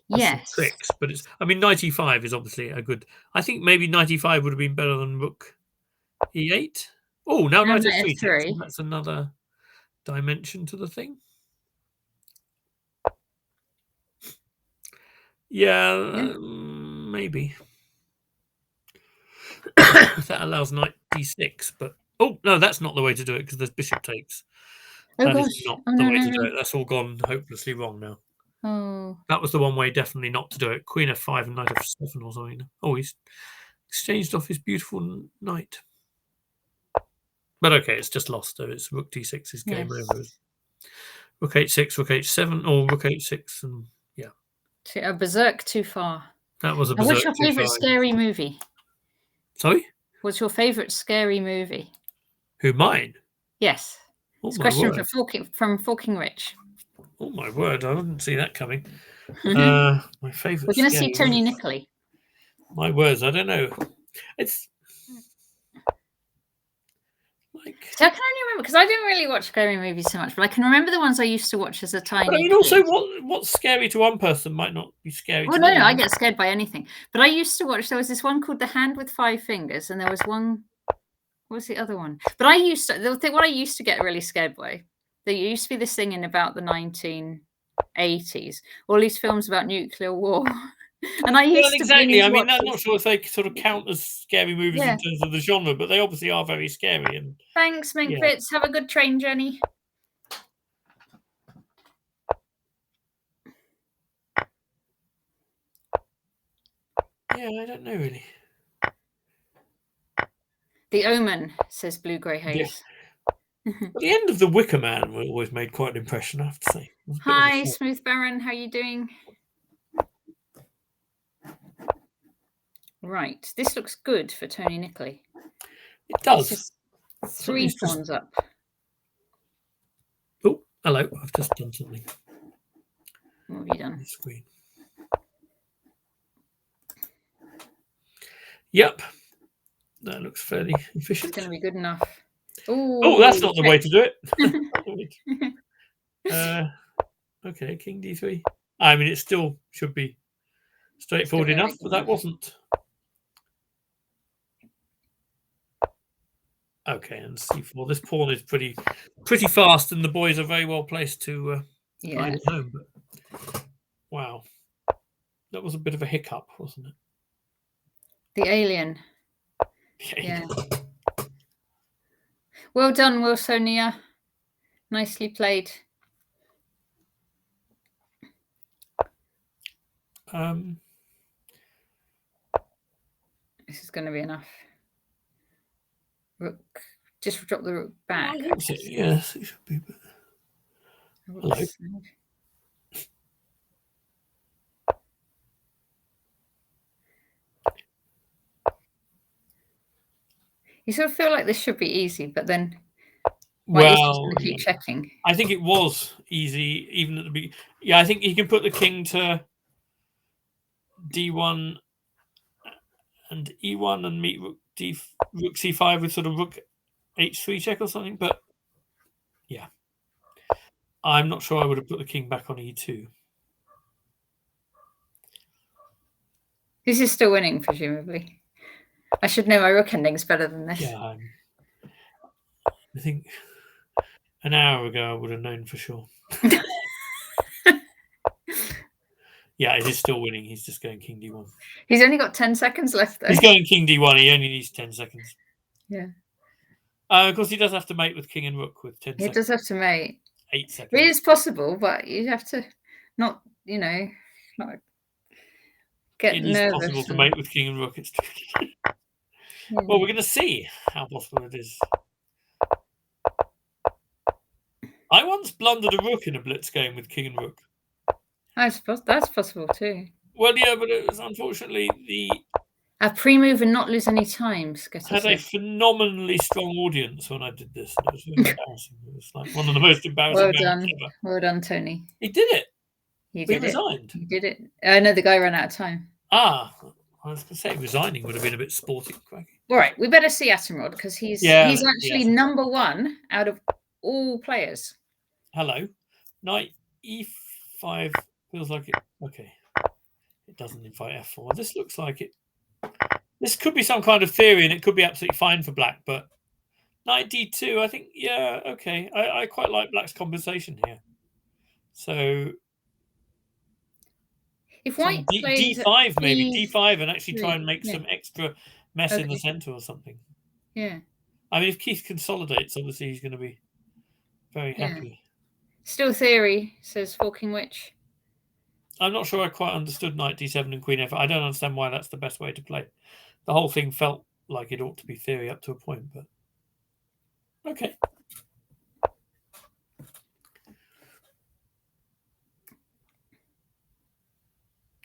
tricks, but it's. I mean, knight E5 is obviously a good. I think maybe knight E5 would have been better than rook E8. Oh, now knight F3. That's another dimension to the thing. Yeah. Maybe. That allows knight D6, but oh no, that's not the way to do it because there's bishop takes. That is not the way to do it. That's all gone hopelessly wrong now. Oh. That was the one way definitely not to do it. Queen F5 and knight F7 or something. Oh, he's exchanged off his beautiful knight. But okay, it's just lost. So it's rook D6 is game over. Rook H6, rook H7, or rook H6, and yeah. A berserk too far. That was a berserk. What's your favourite scary movie? Sorry? What's your favourite scary movie? Who, mine? Yes. It's a question from Forking Rich. Oh my word, I didn't see that coming. My favourite. We're going to see Tony Nicoli. My words, I don't know. It's like. So I can only remember because I didn't really watch scary movies so much, but I can remember the ones I used to watch as a tiny. But I mean, also, what's scary to one person might not be scary. Well, no, I get scared by anything. But I used to watch. There was this one called The Hand with Five Fingers, and there was one. What was the other one? But I used to. What I used to get really scared by. There used to be this thing in about the 1980s. All these films about nuclear war. And I used to exactly. I mean, I'm not sure if they sort of count as scary movies in terms of the genre, but they obviously are very scary. And thanks, Minkfitz. Have a good train journey. Yeah, I don't know really. The Omen, says Blue Grey Haze. At the end of The Wicker Man always made quite an impression, I have to say. Hi, Smooth Baron. How are you doing? Right. This looks good for Tony Nicoli. It does. 3 pawns up. Oh, hello. I've just done something. What have you done? The screen. Yep. That looks fairly efficient. It's going to be good enough. Ooh, oh, that's not the way to do it. Okay, King D3. I mean, it still should be straightforward enough, but that wasn't. Okay, and C4. This pawn is pretty fast, and the boys are very well placed to find it home. But wow, that was a bit of a hiccup, wasn't it? The alien. Yeah. Well done, Wilsonia. Nicely played. This is going to be enough. Rook. Just drop the rook back. Yes, it should be. Hello. You sort of feel like this should be easy, but then well, keep checking. I think it was easy even at the beginning. Yeah, I think he can put the king to D1 and E1 and meet rook C5 with sort of rook H3 check or something. But yeah, I'm not sure I would have put the king back on E2. This is still winning, presumably. I should know my rook endings better than this. Yeah, I think an hour ago I would have known for sure. Yeah, it is still winning. He's just going King D1. He's only got 10 seconds left, though. He's going King D1. He only needs 10 seconds. Yeah. Of course, he does have to mate with King and Rook with 10 seconds. He does have to mate. 8 seconds. It is possible, but you have to not, not. get It is nervous. possible to mate with king and rook. It's tricky. Well, we're going to see how possible it is. I once blundered a rook in a blitz game with king and rook. I suppose that's possible too. Well, yeah, but it was unfortunately a pre-move and not lose any time. Had a phenomenally strong audience when I did this. It was really embarrassing. It was like one of the most embarrassing moments ever. Well done, Tony. He did it. He resigned. He did it. No, the guy ran out of time. Ah, I was going to say resigning would have been a bit sporty. All right, we better see Atomrod because he's actually number 1 out of all players. Hello. Knight e5 feels like it. Okay. It doesn't invite f4. This looks like it. This could be some kind of theory and it could be absolutely fine for black, but knight d2, I think, yeah, okay. I quite like black's compensation here. So if white plays d5 maybe, d5 and actually try and make some extra mess in the center or something. Yeah. I mean, if Keith consolidates, obviously he's going to be very happy. Still theory, says Forking Witch. I'm not sure I quite understood knight d7 and queen f. I don't understand why that's the best way to play. The whole thing felt like it ought to be theory up to a point, but okay.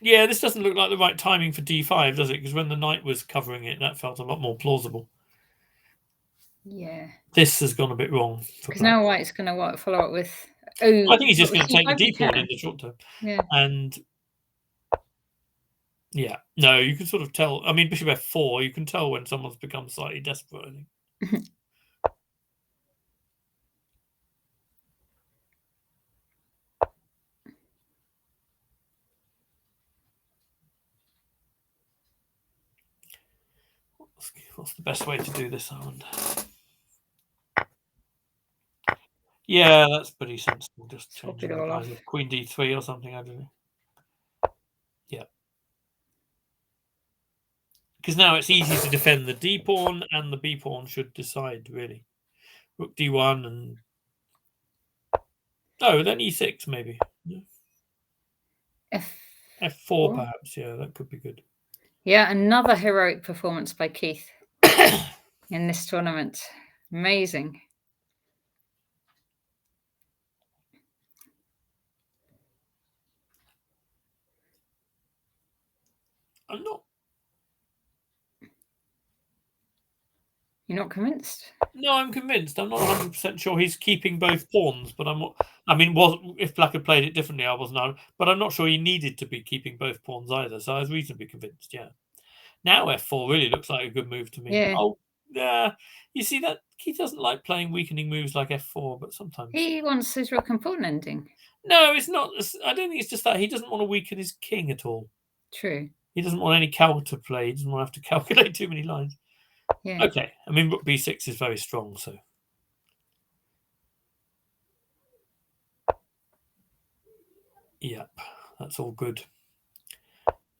Yeah, this doesn't look like the right timing for d5, does it? Because when the knight was covering it, that felt a lot more plausible. Yeah. This has gone a bit wrong. Because now white's going to follow up with... Oh, I think he's just going to take the d-pawn in the short term. Yeah. And yeah, no, you can sort of tell. I mean, bishop f4, you can tell when someone's become slightly desperate, I think. What's the best way to do this, I wonder? Yeah, that's pretty sensible. Just changing the guys with queen d3 or something, I don't know. Yeah. Because now it's easy to defend the d-pawn, and the b-pawn should decide, really. Rook d1 and... Oh, then e6, maybe. Yeah. F4, perhaps. Yeah, that could be good. Yeah, another heroic performance by Keith in this tournament. Amazing. I'm not. You're not convinced? No, I'm convinced. I'm not 100% sure he's keeping both pawns, but I'm. I mean, if black had played it differently, I wasn't. But I'm not sure he needed to be keeping both pawns either. So I was reasonably convinced. Yeah. Now f4 really looks like a good move to me. Yeah. Oh, yeah. You see that he doesn't like playing weakening moves like f4, but sometimes he wants his rook and pawn ending. No, it's not. I don't think it's just that he doesn't want to weaken his king at all. True. He doesn't want any counter play. He doesn't want to have to calculate too many lines. Yeah. Okay. I mean, rook b6 is very strong, so. Yep, that's all good.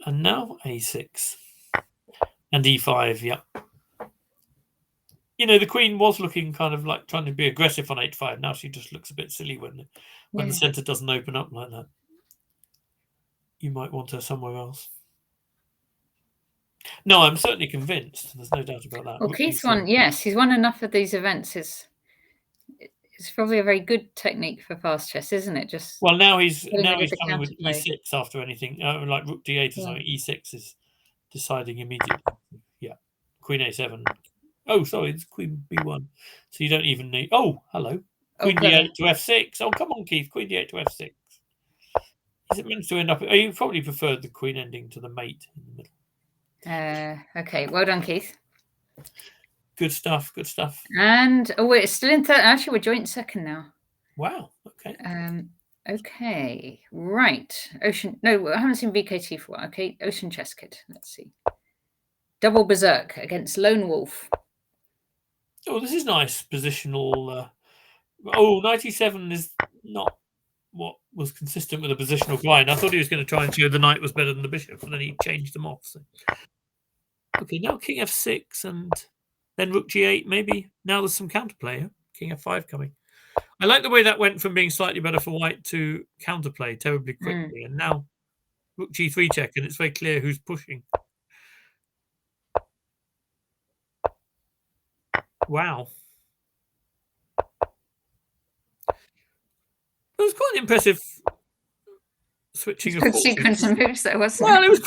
And now a6 and e5. Yep. You know, the queen was looking kind of like trying to be aggressive on h5. Now she just looks a bit silly when the center doesn't open up like that. You might want her somewhere else. No, I'm certainly convinced. There's no doubt about that. Well, Keith's won. Yes, he's won enough of these events. It's probably a very good technique for fast chess, isn't it? Just well, he's coming with e6 after anything, like rook d8 or something. E6 is deciding immediately. Yeah, queen a7. Oh, sorry, it's queen b1. So you don't even need. Oh, hello, queen d8 to f6. Oh, come on, Keith, queen d8 to f6. Is it meant to end up? Oh, you probably preferred the queen ending to the mate in the middle. Okay, well done, Keith. Good stuff. Good stuff. And we're still in third. Actually, we're joint second now. Wow. Okay. Okay. Right. Ocean. No, I haven't seen VKT for a while. Okay. Ocean Chess Kid. Let's see. Double Berserk against Lone Wolf. Oh, this is nice positional. Oh, 97 is not what was consistent with a positional grind. I thought he was going to try and show the knight was better than the bishop, and then he changed them off. So. Okay, now king f6 and then rook g8 maybe. Now there's some counterplay. Huh? King f5 coming. I like the way that went from being slightly better for white to counterplay terribly quickly. And now rook g3 check, and it's very clear who's pushing. Wow. It was quite an impressive switching of good sequence of moves, though, wasn't it? Well, it was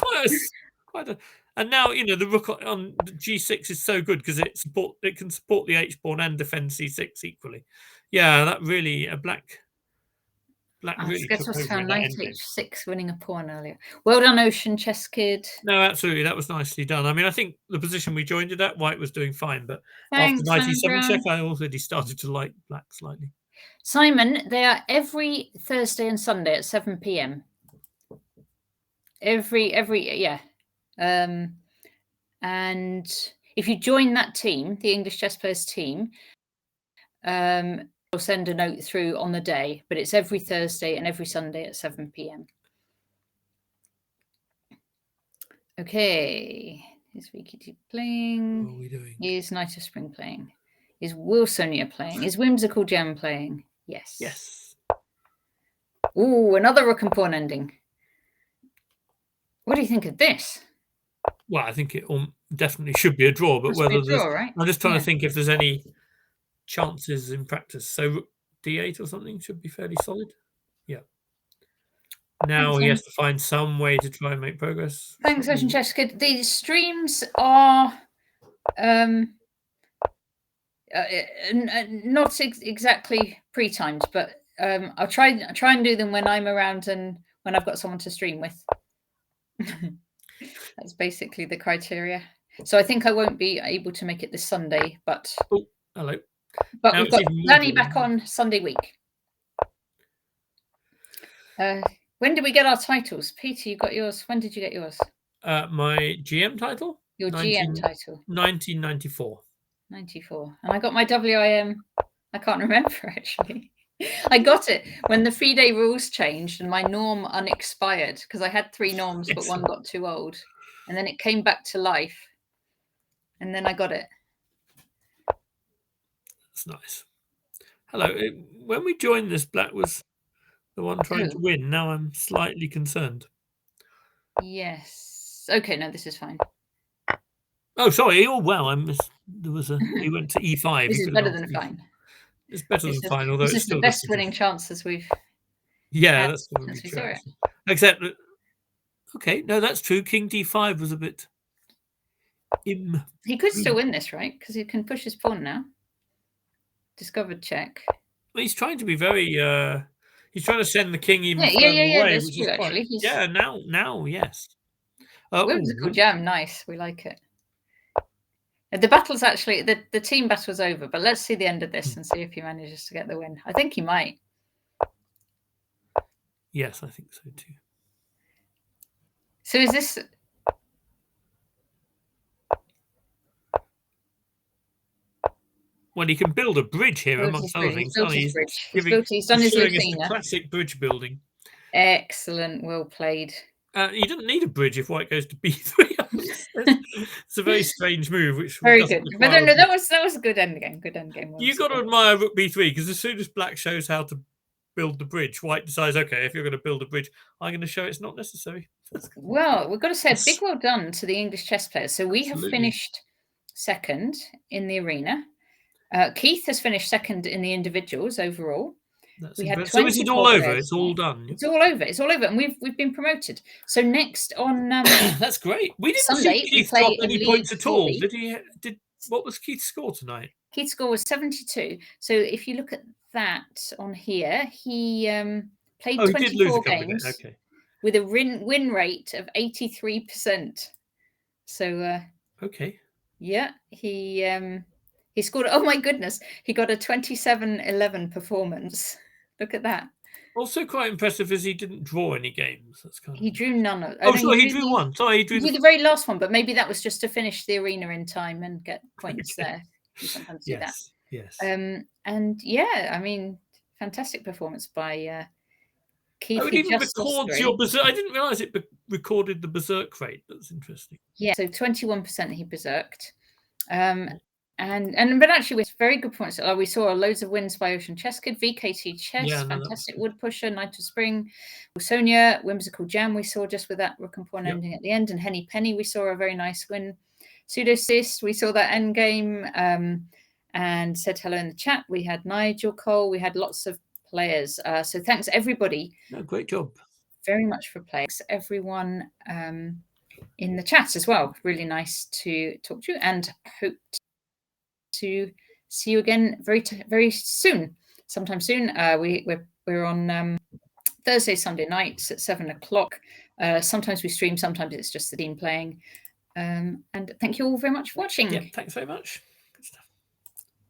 quite a. And now the rook on g6 is so good because it can support the h pawn and defend c6 equally. Yeah, that really black really took over found that knight endgame. h6 winning a pawn earlier. Well done, Ocean Chess Kid. No, absolutely, that was nicely done. I mean, I think the position we joined it at, white was doing fine, but Thanks, after knight e7 check, Sandra. I already started to like black slightly. Simon, they are every Thursday and Sunday at 7 p.m. Every yeah. And if you join that team, the English Chess Players team, we'll send a note through on the day, but it's every Thursday and every Sunday at 7 p.m. Okay, is Vicky playing? What are we doing? Is Knight of Spring playing? Is Wilsonia playing? Is Whimsical Gem playing? Yes. Yes. Ooh, another rook and pawn ending. What do you think of this? Well, I think it definitely should be a draw, but whether there's, right? I'm just trying to think if there's any chances in practice. So rook d8 or something should be fairly solid. Yeah. Now he has to find some way to try and make progress. Thanks, Ocean Chess Kid. These streams are not exactly pre-timed, but I'll try and do them when I'm around and when I've got someone to stream with. That's basically the criteria. So I think I won't be able to make it this Sunday, but hello. But now we've got Danny back on Sunday week. When did we get our titles? Peter, you got yours. When did you get yours? My GM title? Your GM title. 1994. 94. And I got my WIM. I can't remember, actually. I got it when the FIDE rules changed and my norm unexpired because I had 3 norms, but one got too old. And then it came back to life. And then I got it. That's nice. Hello. When we joined this, black was the one trying to win. Now I'm slightly concerned. Yes. Okay, no, this is fine. Oh, sorry. Oh, wow. I missed. There was he went to e5. This is better than fine. It's better than fine, although this it's is still the best winning chances we've. Yeah, that's probably true. Except, okay, no, that's true. King d5 was a bit. He could still win this, right? Because he can push his pawn now. Discovered check. Well, he's trying to be very. He's trying to send the king even further away. That's true, actually. Yeah, now, yes. Whimsical Gem, nice. We like it. The battle's actually the team battle's over, but let's see the end of this and see if he manages to get the win. I think he might. Yes, I think so too. So is this? Well, he can build a bridge here, amongst other things. He's done his showing us the classic bridge building. Excellent, well played. You didn't need a bridge if white goes to b3. It's a very strange move. Which very good. But no, that was a good endgame. Good endgame. You got to admire rook b3 because as soon as black shows how to build the bridge, white decides, okay, if you're going to build a bridge, I'm going to show it's not necessary. Well, we've got to say a big well done to the English chess players. So we have finished second in the arena. Keith has finished second in the individuals overall. We had so is it all over? It's all done. It's all over. It's all over, and we've been promoted. So next on that's great. We didn't Sunday, see Keith drop any points at all. Did what was Keith's score tonight? Keith's score was 72. So if you look at that on here, he played 24 games with a win rate of 83%. So okay, yeah, he scored. Oh my goodness, he got a 27-11 performance. Look at that. Also quite impressive is he didn't draw any games. That's kind of. He drew none of. Oh, sorry, he drew one. Sorry, he drew the very last one, but maybe that was just to finish the arena in time and get points there. You sometimes do that. Yes. And yeah, I mean, fantastic performance by Keith. It even records your berserk. I didn't realise it recorded the berserk rate. That's interesting. Yeah, so 21% he berserked. but actually with very good points. We saw loads of wins by Ocean Chess Kid, VK2 Chess, fantastic Wood Pusher, Night of Spring, Sonia, Whimsical Jam we saw just with that rook and pawn ending at the end, and Henny Penny we saw a very nice win. Pseudosist, we saw that end game and said hello in the chat. We had Nigel Cole, we had lots of players. So thanks everybody. No, great job. Very much for playing. Everyone in the chat as well. Really nice to talk to you, and hope to see you again very soon, sometime soon. We're on Thursday, Sunday nights at 7 o'clock. Sometimes we stream, sometimes it's just the team playing. And thank you all very much for watching. Yeah, thanks very much.